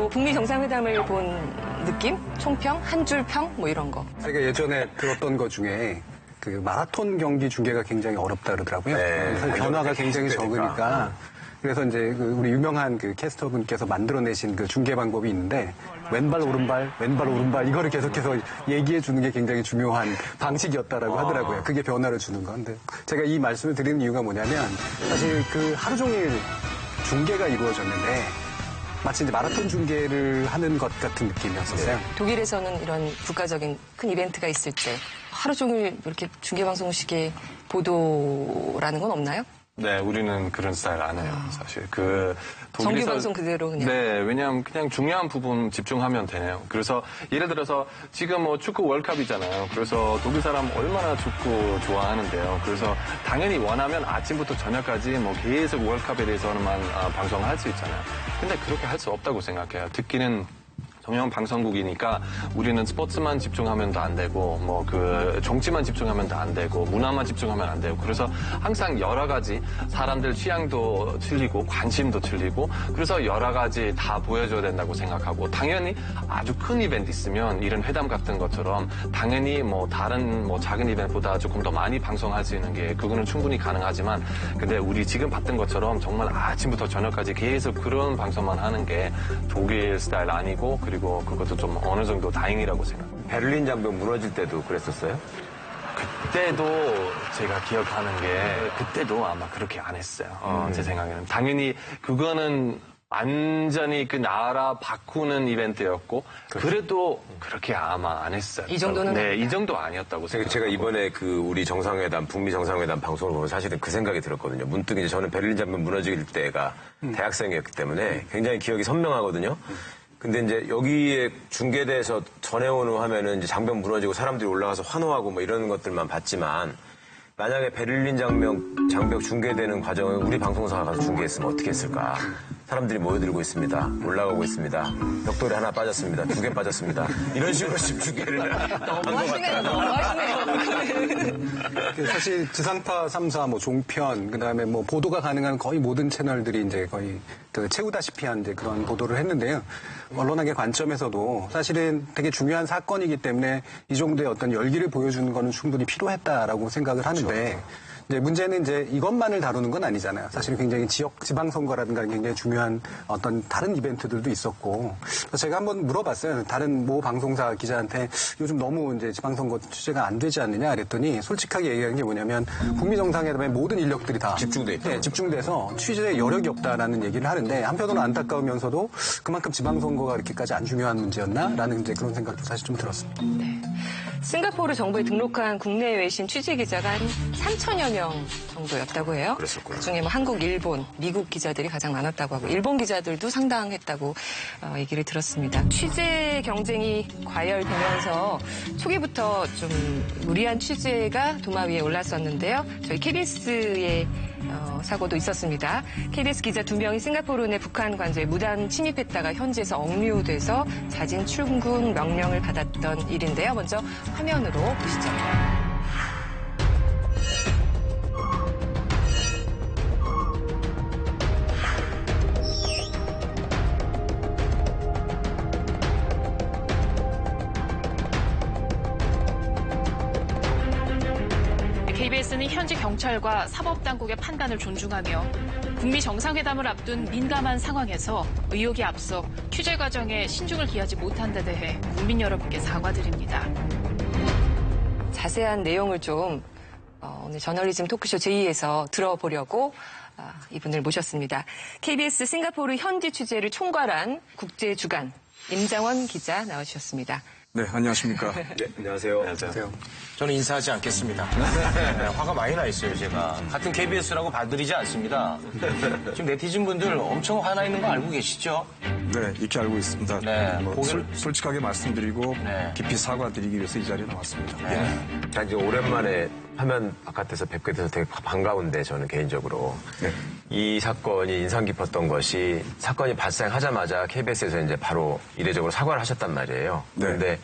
A: 북미 정상회담을 본 느낌, 총평, 한 줄 평 뭐 이런 거.
C: 제가 예전에 들었던 것 중에 그 마라톤 경기 중계가 굉장히 어렵다 그러더라고요. 변화가 굉장히 적으니까. 그래서 이제 우리 유명한 그 캐스터분께서 만들어내신 그 중계 방법이 있는데 왼발 오른발 이거를 계속해서 얘기해 주는 게 굉장히 중요한 방식이었다라고 하더라고요. 그게 변화를 주는 건데 제가 이 말씀을 드리는 이유가 뭐냐면 사실 그 하루 종일 중계가 이루어졌는데 마치 이제 마라톤 중계를 하는 것 같은 느낌이었었어요.
A: 독일에서는 이런 국가적인 큰 이벤트가 있을 때 하루 종일 이렇게 중계방송식의 보도라는 건 없나요?
D: 네, 우리는 그런 스타일 안 해요, 사실.
A: 정규방송 그대로 그냥.
D: 네, 왜냐하면 그냥 중요한 부분 집중하면 되네요. 그래서 예를 들어서 지금 뭐 축구 월컵이잖아요. 그래서 독일 사람 얼마나 축구 좋아하는데요. 그래서 당연히 원하면 아침부터 저녁까지 뭐 계속 월컵에 대해서만 방송을 할 수 있잖아요. 근데 그렇게 할 수 없다고 생각해요. 듣기는 동양 방송국이니까 우리는 스포츠만 집중하면도 안 되고 뭐 그 정치만 집중하면도 안 되고 문화만 집중하면 안 되고 그래서 항상 여러 가지 사람들 취향도 틀리고 관심도 틀리고 그래서 여러 가지 다 보여줘야 된다고 생각하고 당연히 아주 큰 이벤트 있으면 이런 회담 같은 것처럼 당연히 뭐 다른 뭐 작은 이벤트보다 조금 더 많이 방송할 수 있는 게 그거는 충분히 가능하지만 근데 우리 지금 봤던 것처럼 정말 아침부터 저녁까지 계속 그런 방송만 하는 게 독일 스타일 아니고 그리고 그것도 좀 어느 정도 다행이라고 생각합니다.
E: 베를린 장벽 무너질 때도 그랬었어요?
D: 그때도 제가 기억하는 게 그때도 아마 그렇게 안 했어요. 제 생각에는. 당연히 그거는 완전히 그 나라 바꾸는 이벤트였고 그래도 그렇게 아마 안 했어요.
A: 이 정도는?
D: 네, 이 정도 아니었다고 생각해요.
E: 제가 이번에 그 우리 정상회담, 북미 정상회담 방송을 보면 사실은 그 생각이 들었거든요. 문득 이제 저는 베를린 장벽 무너질 때가 대학생이었기 때문에 굉장히 기억이 선명하거든요. 근데 이제 여기에 중계대에서 전해오는 화면은 이제 장벽 무너지고 사람들이 올라가서 환호하고 뭐 이런 것들만 봤지만 만약에 베를린 장벽 중계되는 과정을 우리 방송사가 가서 중계했으면 어떻게 했을까? 사람들이 모여들고 있습니다. 올라가고 있습니다. 벽돌이 하나 빠졌습니다. 2개 빠졌습니다. 이런 식으로 중계를
C: 사실 지상파 3사, 뭐 종편, 그다음에 뭐 보도가 가능한 거의 모든 채널들이 이제 거의 그 채우다시피 한 이제 그런 보도를 했는데요. 언론학의 관점에서도 사실은 되게 중요한 사건이기 때문에 이 정도의 어떤 열기를 보여주는 거는 충분히 필요했다라고 생각을 하는데 이제 문제는 이제 이것만을 다루는 건 아니잖아요. 사실은 굉장히 지방선거라든가 굉장히 중요한 어떤 다른 이벤트들도 있었고. 그래서 제가 한번 물어봤어요. 다른 모 방송사 기자한테 요즘 너무 이제 지방선거 취재가 안 되지 않느냐 그랬더니 솔직하게 얘기하는 게 뭐냐면 북미 정상회담에 모든 인력들이 다 집중돼서 취재에 여력이 없다라는 얘기를 하는데 한편으로는 안타까우면서도 그만큼 지방선거가 이렇게까지 안 중요한 문제였나라는 이제 그런 생각도 사실 좀 들었습니다.
A: 네. 싱가포르 정부에 등록한 국내 외신 취재 기자가 한 3천여 명 정도였다고 해요.
E: 그랬었고요.
A: 그중에 뭐 한국, 일본, 미국 기자들이 가장 많았다고 하고 일본 기자들도 상당했다고 얘기를 들었습니다. 취재 경쟁이 과열되면서 초기부터 좀 무리한 취재가 도마 위에 올랐었는데요. 저희 KBS의 사고도 있었습니다. KBS 기자 2명이 싱가포르 내 북한 관저에 무단 침입했다가 현지에서 억류돼서 자진 출국 명령을 받았던 일인데요. 먼저 화면으로 보시죠.
O: KBS는 현지 경찰과 사법당국의 판단을 존중하며 북미 정상회담을 앞둔 민감한 상황에서 의혹이 앞서 취재 과정에 신중을 기하지 못한 데 대해 국민 여러분께 사과드립니다.
A: 자세한 내용을 좀 오늘 저널리즘 토크쇼 제2에서 들어보려고 이분을 모셨습니다. KBS 싱가포르 현지 취재를 총괄한 국제주간 임장원 기자 나와주셨습니다.
P: 네, 안녕하십니까.
E: 네, 안녕하세요.
B: 안녕하세요. 저는 인사하지 않겠습니다. 네, 화가 많이 나 있어요, 제가. 같은 KBS라고 봐드리지 않습니다. 지금 네티즌 분들 엄청 화나 있는 거 알고 계시죠?
P: 네, 익히 알고 있습니다.
B: 네,
P: 솔직하게 말씀드리고 깊이 사과드리기 위해서 이 자리에 나왔습니다.
E: 자, 이제 오랜만에 화면 바깥에서 뵙게 돼서 되게 반가운데 저는 개인적으로 이 사건이 인상 깊었던 것이 사건이 발생하자마자 KBS에서 이제 바로 이례적으로 사과를 하셨단 말이에요. 그런데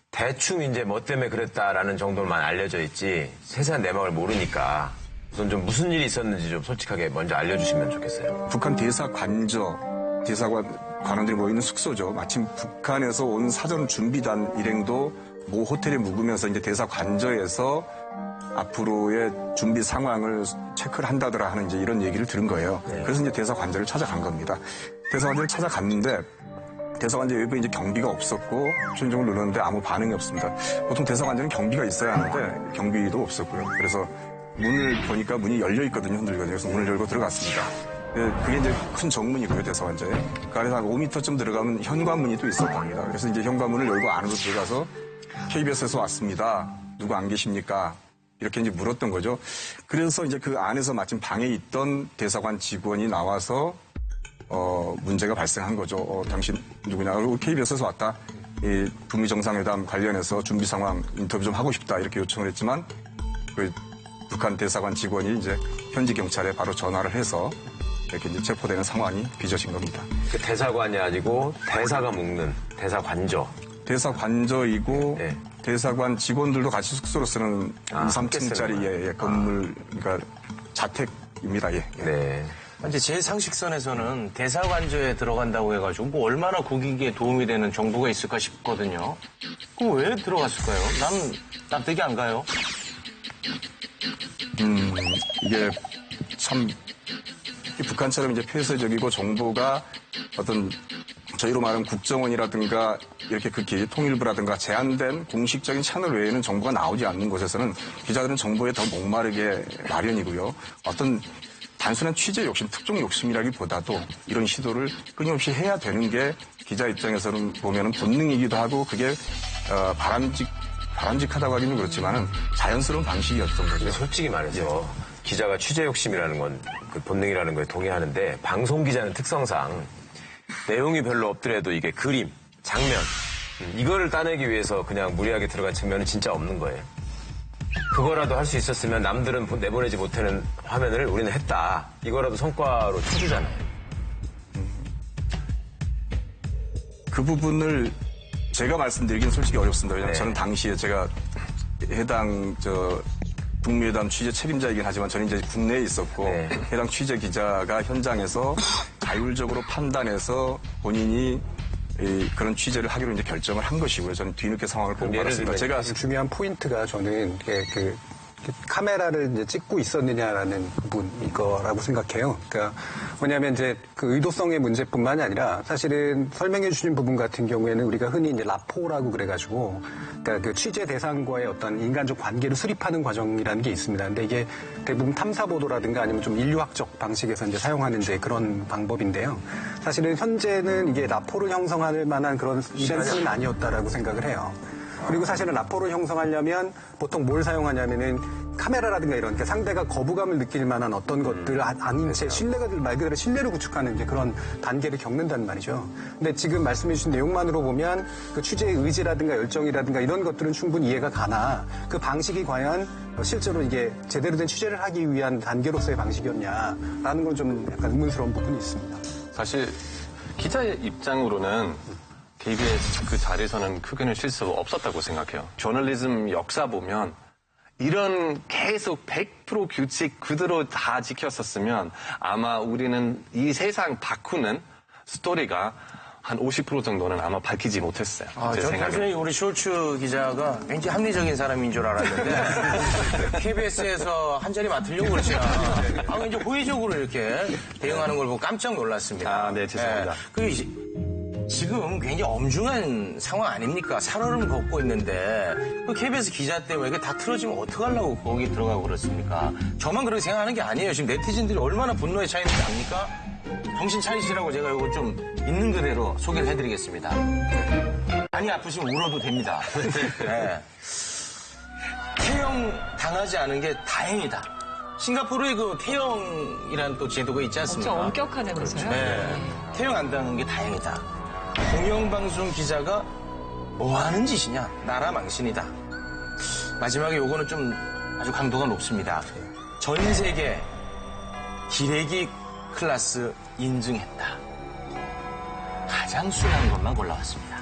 E: 대충 이제 뭐 때문에 그랬다라는 정도만 알려져 있지 세세한 내막을 모르니까 우선 좀 무슨 일이 있었는지 좀 솔직하게 먼저 알려주시면 좋겠어요.
P: 북한 대사 관저, 대사관 관원들이 모이는 숙소죠. 마침 북한에서 온 사전 준비단 일행도 모 호텔에 묵으면서 이제 대사 관저에서 앞으로의 준비 상황을 체크를 한다더라 하는 이제 이런 얘기를 들은 거예요. 그래서 이제 대사 관저를 찾아간 겁니다. 대사 관저를 찾아갔는데 대사 관저 외부에 이제 경비가 없었고 초인종을 눌렀는데 아무 반응이 없습니다. 보통 대사 관저는 경비가 있어야 하는데 경비도 없었고요. 그래서 문을 보니까 문이 열려 있거든요. 흔들거든요. 그래서 문을 열고 들어갔습니다. 그게 이제 큰 정문이고요, 대사 관저에. 그 안에서 한 5m쯤 들어가면 현관문이 또 있었고 합니다. 그래서 이제 현관문을 열고 안으로 들어가서 KBS에서 왔습니다. 누구 안 계십니까? 이렇게 이제 물었던 거죠. 그래서 이제 그 안에서 마침 방에 있던 대사관 직원이 나와서 문제가 발생한 거죠. 당신 누구냐? 그리고 KBS에서 왔다. 이 북미 정상회담 관련해서 준비 상황 인터뷰 좀 하고 싶다 이렇게 요청을 했지만 그 북한 대사관 직원이 이제 현지 경찰에 바로 전화를 해서 이렇게 이제 체포되는 상황이 빚어진 겁니다.
E: 그 대사관이 아니고 대사가 묵는 대사관저.
P: 대사관저이고 대사관 직원들도 같이 숙소로 쓰는 2, 3층짜리 건물, 그러니까 자택입니다. 예.
B: 네. 이제 제 상식선에서는 대사관저에 들어간다고 해가지고 뭐 얼마나 국익에 도움이 되는 정보가 있을까 싶거든요. 그럼 왜 들어갔을까요? 난 납득이 안 가요.
P: 이게 참 북한처럼 이제 폐쇄적이고 정보가 어떤 저희로 말하면 국정원이라든가 이렇게 극히 통일부라든가 제한된 공식적인 채널 외에는 정보가 나오지 않는 곳에서는 기자들은 정보에 더 목마르게 마련이고요. 어떤 단순한 취재 욕심, 특종 욕심이라기보다도 이런 시도를 끊임없이 해야 되는 게 기자 입장에서는 보면은 본능이기도 하고 그게 바람직하다고 하기는 그렇지만은 자연스러운 방식이었던 거죠.
E: 솔직히 말해서 기자가 취재 욕심이라는 건 그 본능이라는 거에 동의하는데 방송 기자는 특성상 내용이 별로 없더라도 이게 그림, 장면 이거를 따내기 위해서 그냥 무리하게 들어간 측면은 진짜 없는 거예요. 그거라도 할 수 있었으면 남들은 내보내지 못하는 화면을 우리는 했다. 이거라도 성과로 쳐주잖아요.
P: 그 부분을 제가 말씀드리기는 솔직히 어렵습니다. 왜냐하면 저는 당시에 제가 해당 북미회담 취재 책임자이긴 하지만 저는 이제 국내에 있었고 해당 취재 기자가 현장에서 자율적으로 판단해서 본인이 그런 취재를 하기로 이제 결정을 한 것이고요. 저는 뒤늦게 상황을 보고 말았습니다.
C: 제가 중요한 포인트가 저는 카메라를 이제 찍고 있었느냐라는 부분일 거라고 생각해요. 그러니까 뭐냐면 이제 그 의도성의 문제뿐만이 아니라 사실은 설명해 주신 부분 같은 경우에는 우리가 흔히 이제 라포라고 그래가지고 그러니까 그 취재 대상과의 어떤 인간적 관계를 수립하는 과정이라는 게 있습니다. 근데 이게 대부분 탐사 보도라든가 아니면 좀 인류학적 방식에서 이제 사용하는 이제 그런 방법인데요. 사실은 현재는 이게 라포를 형성할 만한 그런 이벤트는 아니었다라고 생각을 해요. 그리고 사실은 라포를 형성하려면 보통 뭘 사용하냐면은 카메라라든가 이런 그러니까 상대가 거부감을 느낄 만한 어떤 것들을 아닌 채 신뢰가 말 그대로 신뢰를 구축하는 이제 그런 단계를 겪는단 말이죠. 근데 지금 말씀해 주신 내용만으로 보면 그 취재의 의지라든가 열정이라든가 이런 것들은 충분히 이해가 가나 그 방식이 과연 실제로 이게 제대로 된 취재를 하기 위한 단계로서의 방식이었냐라는 건 좀 약간 의문스러운 부분이 있습니다.
D: 사실 기자의 입장으로는 KBS 그 자리에서는 크게는 실수가 없었다고 생각해요. 저널리즘 역사 보면 이런 계속 100% 규칙 그대로 다 지켰었으면 아마 우리는 이 세상 바꾸는 스토리가 한 50% 정도는 아마 밝히지 못했어요.
B: 저는 단순히 우리 숄츠 기자가 굉장히 합리적인 사람인 줄 알았는데 KBS에서 한 자리 맡으려고 그러지 왠지 호의적으로 이렇게 대응하는 걸 보고 깜짝 놀랐습니다.
D: 네, 죄송합니다.
B: 지금 굉장히 엄중한 상황 아닙니까? 살얼음 걷고 있는데 그 KBS 기자 때문에 이게 다 틀어지면 어떡하려고 거기 들어가고 그렇습니까? 저만 그렇게 생각하는 게 아니에요. 지금 네티즌들이 얼마나 분노에 차 있는지 압니까? 정신 차리시라고 제가 이거 좀 있는 그대로 소개를 해드리겠습니다. 많이 아프시면 울어도 됩니다. 네. 태형 당하지 않은 게 다행이다. 싱가포르에 그 태형이라는 또 제도가 있지 않습니까?
A: 엄청 엄격하다면서요?
B: 네. 태형 안 당한 게 다행이다. 공영방송 기자가 뭐 하는 짓이냐? 나라 망신이다. 마지막에 요거는 좀 아주 강도가 높습니다. 전 세계 기레기 클래스 인증했다. 가장 순한 것만 골라왔습니다.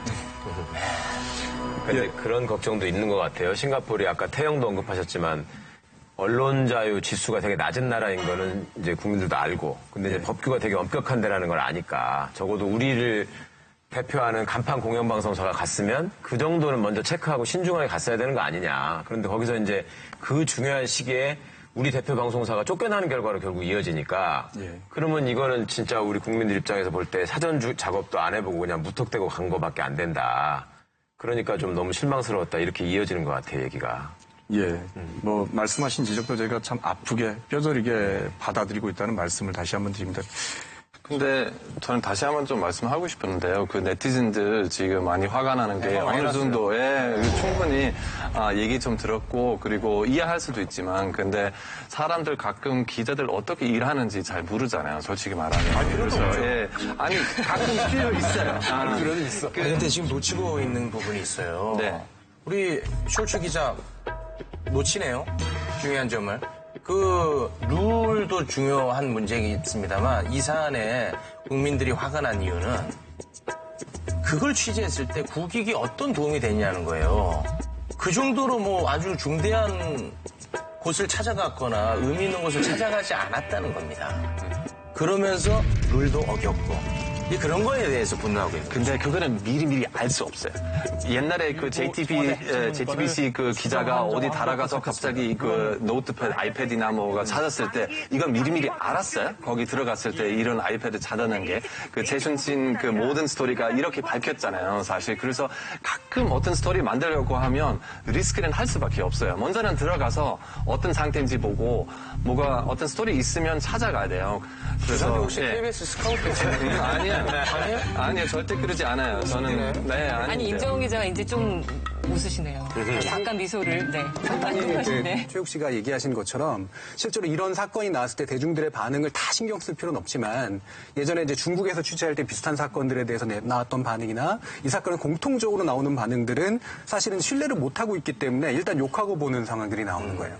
E: 근데 그런 걱정도 있는 것 같아요. 싱가포르이 아까 태형도 언급하셨지만 언론 자유 지수가 되게 낮은 나라인 거는 이제 국민들도 알고, 근데 이제 법규가 되게 엄격한 데라는 걸 아니까 적어도 우리를 대표하는 간판 공영방송사가 갔으면 그 정도는 먼저 체크하고 신중하게 갔어야 되는 거 아니냐. 그런데 거기서 이제 그 중요한 시기에 우리 대표 방송사가 쫓겨나는 결과로 결국 이어지니까 그러면 이거는 진짜 우리 국민들 입장에서 볼 때 사전 작업도 안 해보고 그냥 무턱대고 간 거밖에 안 된다. 그러니까 좀 너무 실망스러웠다. 이렇게 이어지는 것 같아요, 얘기가.
P: 예. 말씀하신 지적도 저희가 참 아프게 뼈저리게 받아들이고 있다는 말씀을 다시 한번 드립니다.
D: 근데 저는 다시 한번 좀 말씀하고 싶었는데요. 그 네티즌들 지금 많이 화가 나는 게 어느 정도에 충분히 얘기 좀 들었고 그리고 이해할 수도 있지만 근데 사람들 가끔 기자들 어떻게 일하는지 잘 모르잖아요. 솔직히 말하면. 그래서 아니 가끔 필요 있어요.
B: 그런 있어. 근데 지금 놓치고 있는 부분이 있어요.
D: 네.
B: 우리 숄츠 기자 놓치네요. 중요한 점을. 그 룰도 중요한 문제겠습니다만 이 사안에 국민들이 화가 난 이유는 그걸 취재했을 때 국익이 어떤 도움이 되냐는 거예요. 그 정도로 뭐 아주 중대한 곳을 찾아갔거나 의미 있는 곳을 찾아가지 않았다는 겁니다. 그러면서 룰도 어겼고 그런 거에 대해서 분노하고 있는
D: 근데 그거는 미리미리 알 수 없어요. 옛날에 그 JTBC 그 기자가 어디 달아가서 갑자기 그 노트패드, 아이패드나 뭐가 찾았을 때 이건 미리미리 알았어요. 거기 들어갔을 때 이런 아이패드 찾아낸 게 그 최순신 그 모든 스토리가 이렇게 밝혔잖아요. 사실 그래서 가끔 어떤 스토리 만들려고 하면 리스크는 할 수밖에 없어요. 먼저는 들어가서 어떤 상태인지 보고 뭐가 어떤 스토리 있으면 찾아가야 돼요.
B: 그래서 혹시 KBS 스카우트
D: 아니요, 절대 그러지 않아요. 저는
A: 아니 임정훈 기자가 이제 좀 웃으시네요. 잠깐 미소를
C: 아니, 최욱 씨가 얘기하신 것처럼 실제로 이런 사건이 나왔을 때 대중들의 반응을 다 신경 쓸 필요는 없지만 예전에 이제 중국에서 취재할 때 비슷한 사건들에 대해서 나왔던 반응이나 이 사건은 공통적으로 나오는 반응들은 사실은 신뢰를 못 하고 있기 때문에 일단 욕하고 보는 상황들이 나오는 거예요.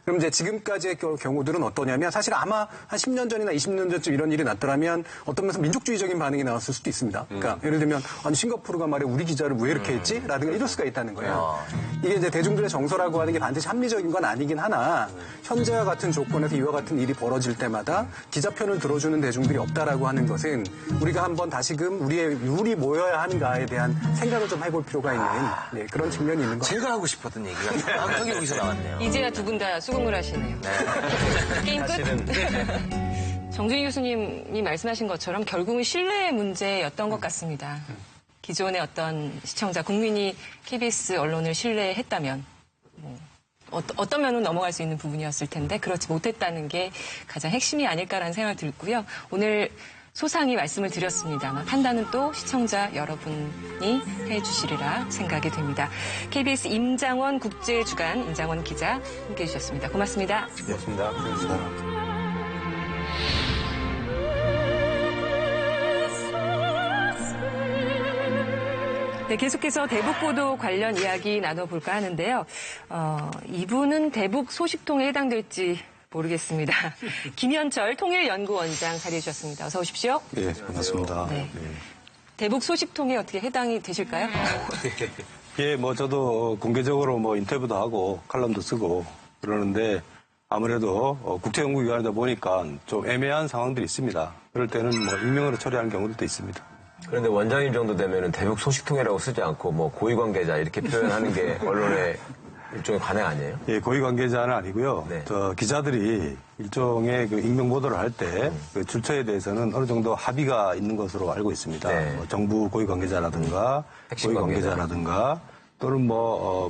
C: 그럼 이제 지금까지의 경우들은 어떠냐면 사실 아마 한 10년 전이나 20년 전쯤 이런 일이 났더라면 어떤 면에서 민족주의적인 반응이 나왔을 수도 있습니다. 그러니까 예를 들면 아니 싱가포르가 말해 우리 기자를 왜 이렇게 했지? 라든가 이럴 수가 있다는 거예요. 이게 이제 대중들의 정서라고 하는 게 반드시 합리적인 건 아니긴 하나 현재와 같은 조건에서 이와 같은 일이 벌어질 때마다 기자 편을 들어주는 대중들이 없다라고 하는 것은 우리가 한번 다시금 우리 모여야 하는가에 대한 생각을 좀 해볼 필요가 있는 네, 그런 측면이 있는 것 같아요.
B: 제가 하고 싶었던 얘기가 정확하게 여기서 나왔네요.
A: 이제야 두 분 다 수긍을 하시네요. 게임 끝. 정준희 교수님이 말씀하신 것처럼 결국은 신뢰의 문제였던 것 같습니다. 기존의 어떤 시청자, 국민이 KBS 언론을 신뢰했다면 어떤 면은 넘어갈 수 있는 부분이었을 텐데 그렇지 못했다는 게 가장 핵심이 아닐까라는 생각이 들고요. 오늘 소상히 말씀을 드렸습니다만 판단은 또 시청자 여러분이 해주시리라 생각이 됩니다. KBS 임장원 국제주간 임장원 기자 함께해 주셨습니다. 고맙습니다.
C: 고맙습니다.
A: 네, 계속해서 대북 보도 관련 이야기 나눠볼까 하는데요. 이분은 대북 소식통에 해당될지 모르겠습니다. 김현철 통일연구원장 자리해 주셨습니다. 어서 오십시오.
Q: 네, 반갑습니다.
A: 네. 대북 소식통에 어떻게 해당이 되실까요?
Q: 예, 저도 공개적으로 인터뷰도 하고 칼럼도 쓰고 그러는데 아무래도 국제연구기관이다 보니까 좀 애매한 상황들이 있습니다. 그럴 때는 익명으로 처리하는 경우들도 있습니다.
E: 그런데 원장님 정도 되면은 대북 소식통이라고 쓰지 않고 고위 관계자 이렇게 표현하는 게 언론의 일종의 관행 아니에요?
Q: 예, 고위 관계자는 아니고요.
E: 네.
Q: 기자들이 일종의 익명 보도를 할 때 출처에 대해서는 어느 정도 합의가 있는 것으로 알고 있습니다.
E: 네.
Q: 정부 고위 관계자라든가
E: 핵심
Q: 고위 관계자라든가 또는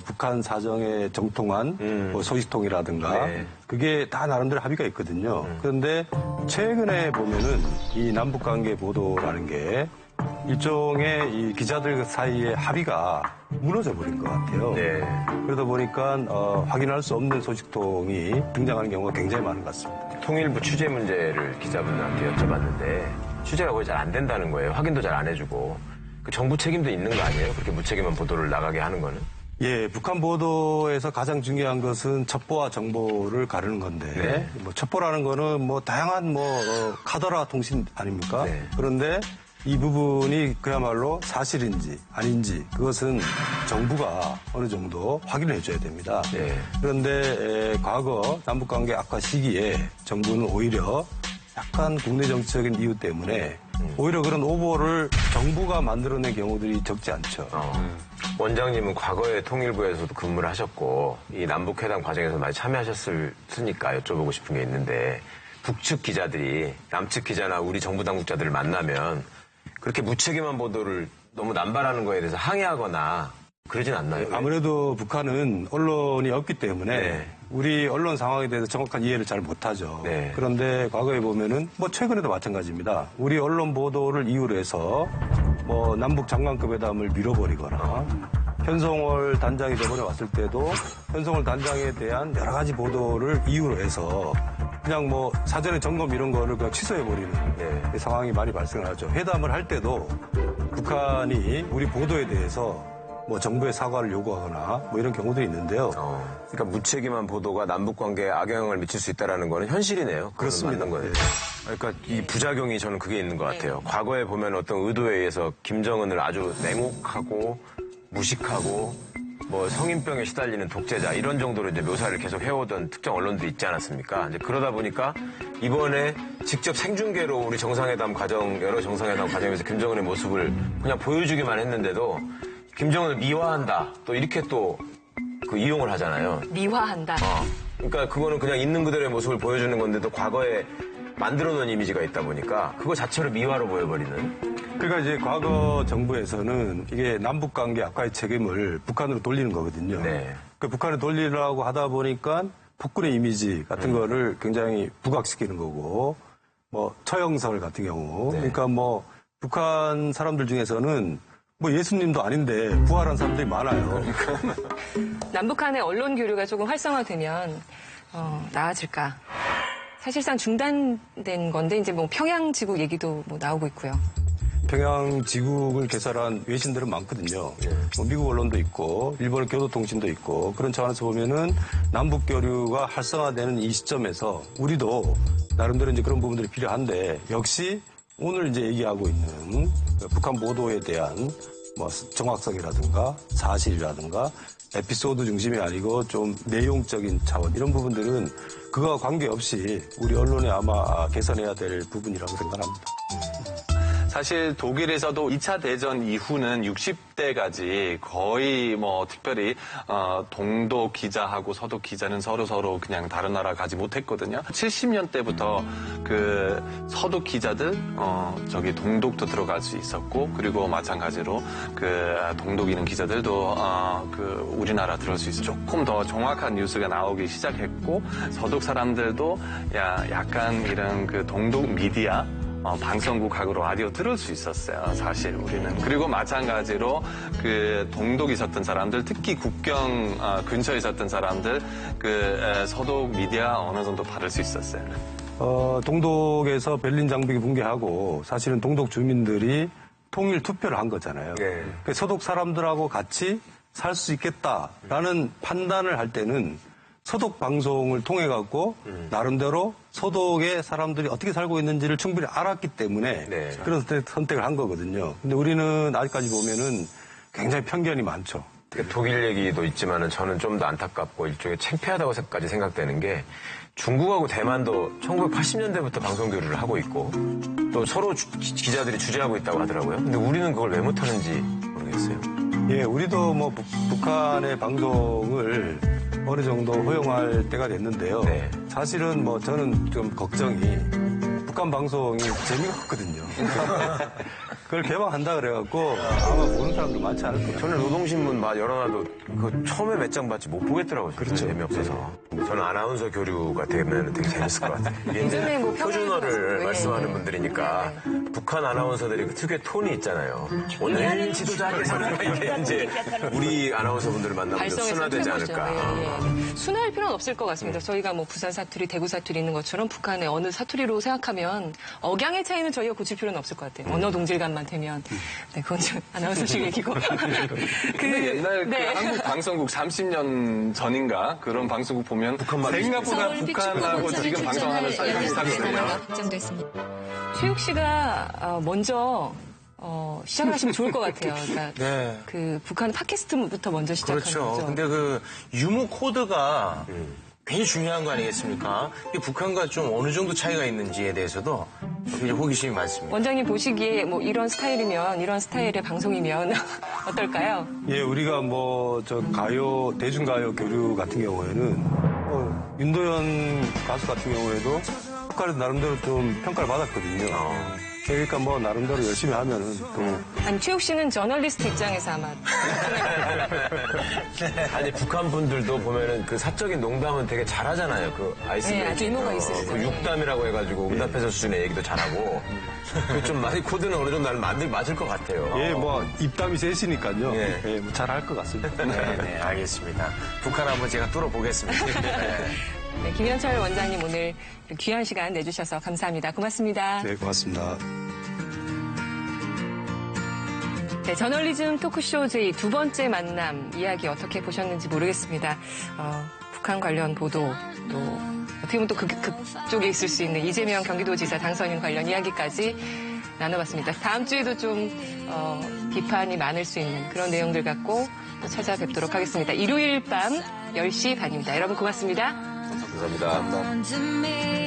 Q: 북한 사정에 정통한 소식통이라든가
E: 네.
Q: 그게 다 나름대로 합의가 있거든요. 그런데 최근에 보면은 이 남북관계 보도라는 게 일종의 이 기자들 사이의 합의가 무너져 버린 것 같아요.
E: 네.
Q: 그러다 보니까 확인할 수 없는 소식통이 등장하는 경우가 굉장히 많은 것 같습니다.
E: 통일부 취재 문제를 기자분한테 여쭤봤는데 취재가 거의 잘 안 된다는 거예요. 확인도 잘 안 해주고. 그 정부 책임도 있는 거 아니에요? 그렇게 무책임한 보도를 나가게 하는 거는?
Q: 예, 북한 보도에서 가장 중요한 것은 첩보와 정보를 가르는 건데,
E: 네.
Q: 첩보라는 거는 다양한 카더라 통신 아닙니까?
E: 네.
Q: 그런데 이 부분이 그야말로 사실인지 아닌지 그것은 정부가 어느 정도 확인을 해줘야 됩니다.
E: 네.
Q: 그런데 과거 남북관계 악화 시기에 정부는 오히려 약간 국내 정치적인 이유 때문에 오히려 그런 오보를 정부가 만들어낸 경우들이 적지 않죠.
E: 원장님은 과거에 통일부에서도 근무를 하셨고 이 남북회담 과정에서 많이 참여하셨으니까 여쭤보고 싶은 게 있는데 북측 기자들이 남측 기자나 우리 정부 당국자들을 만나면 그렇게 무책임한 보도를 너무 남발하는 거에 대해서 항의하거나 그러진 않나요?
Q: 아무래도 북한은 언론이 없기 때문에
E: 네.
Q: 우리 언론 상황에 대해서 정확한 이해를 잘 못하죠.
E: 네.
Q: 그런데 과거에 보면은 최근에도 마찬가지입니다. 우리 언론 보도를 이유로 해서 남북 장관급 회담을 밀어버리거나 현송월 단장이 저번에 왔을 때도 현송월 단장에 대한 여러 가지 보도를 이유로 해서 그냥 사전에 점검 이런 거를 그냥 취소해버리는
E: 네.
Q: 상황이 많이 발생을 하죠. 회담을 할 때도 북한이 우리 보도에 대해서 정부의 사과를 요구하거나 이런 경우들이 있는데요.
E: 그러니까 무책임한 보도가 남북 관계에 악영향을 미칠 수 있다는 거는 현실이네요.
Q: 그렇습니다.
E: 맞는 거예요. 그러니까 이 부작용이 저는 그게 있는 것 같아요. 과거에 보면 어떤 의도에 의해서 김정은을 아주 냉혹하고 무식하고 성인병에 시달리는 독재자 이런 정도로 이제 묘사를 계속 해오던 특정 언론들이 있지 않았습니까? 이제 그러다 보니까 이번에 직접 생중계로 우리 정상회담 과정 여러 정상회담 과정에서 김정은의 모습을 그냥 보여주기만 했는데도 김정은을 미화한다. 또 이렇게 또 이용을 하잖아요.
A: 미화한다.
E: 그러니까 그거는 그냥 있는 그대로의 모습을 보여주는 건데도 과거에 만들어 놓은 이미지가 있다 보니까 그거 자체로 미화로 보여버리는.
Q: 그러니까 이제 과거 정부에서는 이게 남북 관계 악화의 책임을 북한으로 돌리는 거거든요.
E: 네.
Q: 북한을 돌리려고 하다 보니까 폭군의 이미지 같은 거를 굉장히 부각시키는 거고, 처형설 같은 경우.
E: 네.
Q: 그러니까 북한 사람들 중에서는 예수님도 아닌데 부활한 사람들이 많아요.
A: 남북한의 언론 교류가 조금 활성화되면 나아질까? 사실상 중단된 건데 이제 평양지국 얘기도 나오고 있고요.
Q: 평양지국을 개설한 외신들은 많거든요. 미국 언론도 있고 일본 교도통신도 있고 그런 차원에서 보면은 남북 교류가 활성화되는 이 시점에서 우리도 나름대로 이제 그런 부분들이 필요한데 역시 오늘 이제 얘기하고 있는 북한 보도에 대한 뭐 정확성이라든가 사실이라든가 에피소드 중심이 아니고 좀 내용적인 차원 이런 부분들은 그거와 관계없이 우리 언론이 아마 개선해야 될 부분이라고 생각합니다.
D: 사실 독일에서도 2차 대전 이후는 60대까지 거의 뭐 특별히 동독 기자하고 서독 기자는 서로 그냥 다른 나라 가지 못했거든요. 70년대부터 그 서독 기자들 저기 동독도 들어갈 수 있었고 그리고 마찬가지로 그 동독 있는 기자들도 그 우리나라 들어올 수 있어 조금 더 정확한 뉴스가 나오기 시작했고 서독 사람들도 약간 이런 그 동독 미디어 방송국하고 라디오 들을 수 있었어요, 사실 우리는. 그리고 마찬가지로 그 동독에 있었던 사람들, 특히 국경 근처에 있었던 사람들, 그 서독 미디어 어느 정도 받을 수 있었어요.
Q: 동독에서 베를린 장벽이 붕괴하고 사실은 동독 주민들이 통일 투표를 한 거잖아요. 그 서독 사람들하고 같이 살 수 있겠다라는 판단을 할 때는 서독 방송을 통해 갖고 나름대로 서독의 사람들이 어떻게 살고 있는지를 충분히 알았기 때문에 그런 선택을 한 거거든요. 근데 우리는 아직까지 보면은 굉장히 편견이 많죠.
E: 독일 얘기도 있지만은 저는 좀 더 안타깝고 일종의 창피하다고까지 생각되는 게 중국하고 대만도 1980년대부터 방송 교류를 하고 있고 또 서로 기자들이 주재하고 있다고 하더라고요. 근데 우리는 그걸 왜 못하는지 모르겠어요.
Q: 예, 우리도 뭐 북한의 방송을 어느 정도 허용할 때가 됐는데요. 사실은 뭐 저는 좀 걱정이 북한 방송이 재미가 없거든요. 그걸 개방한다 그래갖고 아마 보는 사람도 많지 않을 거예요.
E: 저는 노동신문 열어놔도 그 처음에 몇 장 봤지 못 보겠더라고요. 그렇죠. 재미없어서. 저는 아나운서 교류가 되면 되게 재밌을 것 같아요. 이게 이제
A: 뭐
E: 표준어를 말씀하는 분들이니까 북한 아나운서들이 그 특유의 톤이 있잖아요. 오늘 지도자께서는 이게 이제 우리 아나운서 분들을 만나면 좀 순화되지 않을까.
A: 순화할 필요는 없을 것 같습니다. 저희가 뭐 부산 사투리, 대구 사투리 있는 것처럼 북한의 어느 사투리로 생각하면 억양의 차이는 저희가 고칠 필요는 없을 것 같아요. 언어 동질감만 되면. 네, 그건 좀 아나운서식 얘기고.
D: 근데 옛날 그 한국 방송국 30년 전인가 그런 방송국 보면 생각보다 북한하고 지금 방송하는 사이가 비슷하거든요.
A: 최욱 씨가 먼저 시작하시면 좋을 것 같아요. 그러니까 그 북한 팟캐스트부터 먼저 시작하는
B: 그렇죠.
A: 거죠.
B: 근데 그 유머 코드가 굉장히 중요한 거 아니겠습니까? 이 북한과 좀 어느 정도 차이가 있는지에 대해서도 굉장히 호기심이 많습니다.
A: 원장님 보시기에 뭐 이런 스타일이면 이런 스타일의 방송이면 어떨까요?
Q: 예, 우리가 뭐 저 가요 대중가요 교류 같은 경우에는 윤도현 가수 같은 경우에도 북한에서 나름대로 좀 평가를 받았거든요. 그러니까 뭐 나름대로 열심히 하면은 또
A: 아니 최욱 씨는 저널리스트 입장에서 아마
E: 아니 북한 분들도 보면은 그 사적인 농담은 되게 잘하잖아요. 그 아이스 브레이킹.
A: 아주 유머가 있으시죠.
E: 그 육담이라고 해가지고 응답해서 수준의 얘기도 잘하고 좀 많이 코드는 어느 정도 나는 맞을 것 같아요.
Q: 예, 뭐 입담이 세시니까요. 예, 뭐 잘할 것 같습니다.
B: 네, 알겠습니다. 북한 한번 제가 뚫어보겠습니다.
A: 네, 김현철 원장님 오늘 귀한 시간 내주셔서 감사합니다. 고맙습니다.
Q: 네, 고맙습니다.
A: 네, 저널리즘 토크쇼 제2 두 번째 만남 이야기 어떻게 보셨는지 모르겠습니다. 북한 관련 보도 또 어떻게 보면 또 그쪽에 있을 수 있는 이재명 경기도지사 당선인 관련 이야기까지 나눠봤습니다. 다음 주에도 좀 비판이 많을 수 있는 그런 내용들 갖고 또 찾아뵙도록 하겠습니다. 일요일 밤 10시 반입니다. 여러분 고맙습니다.
E: 감사합니다.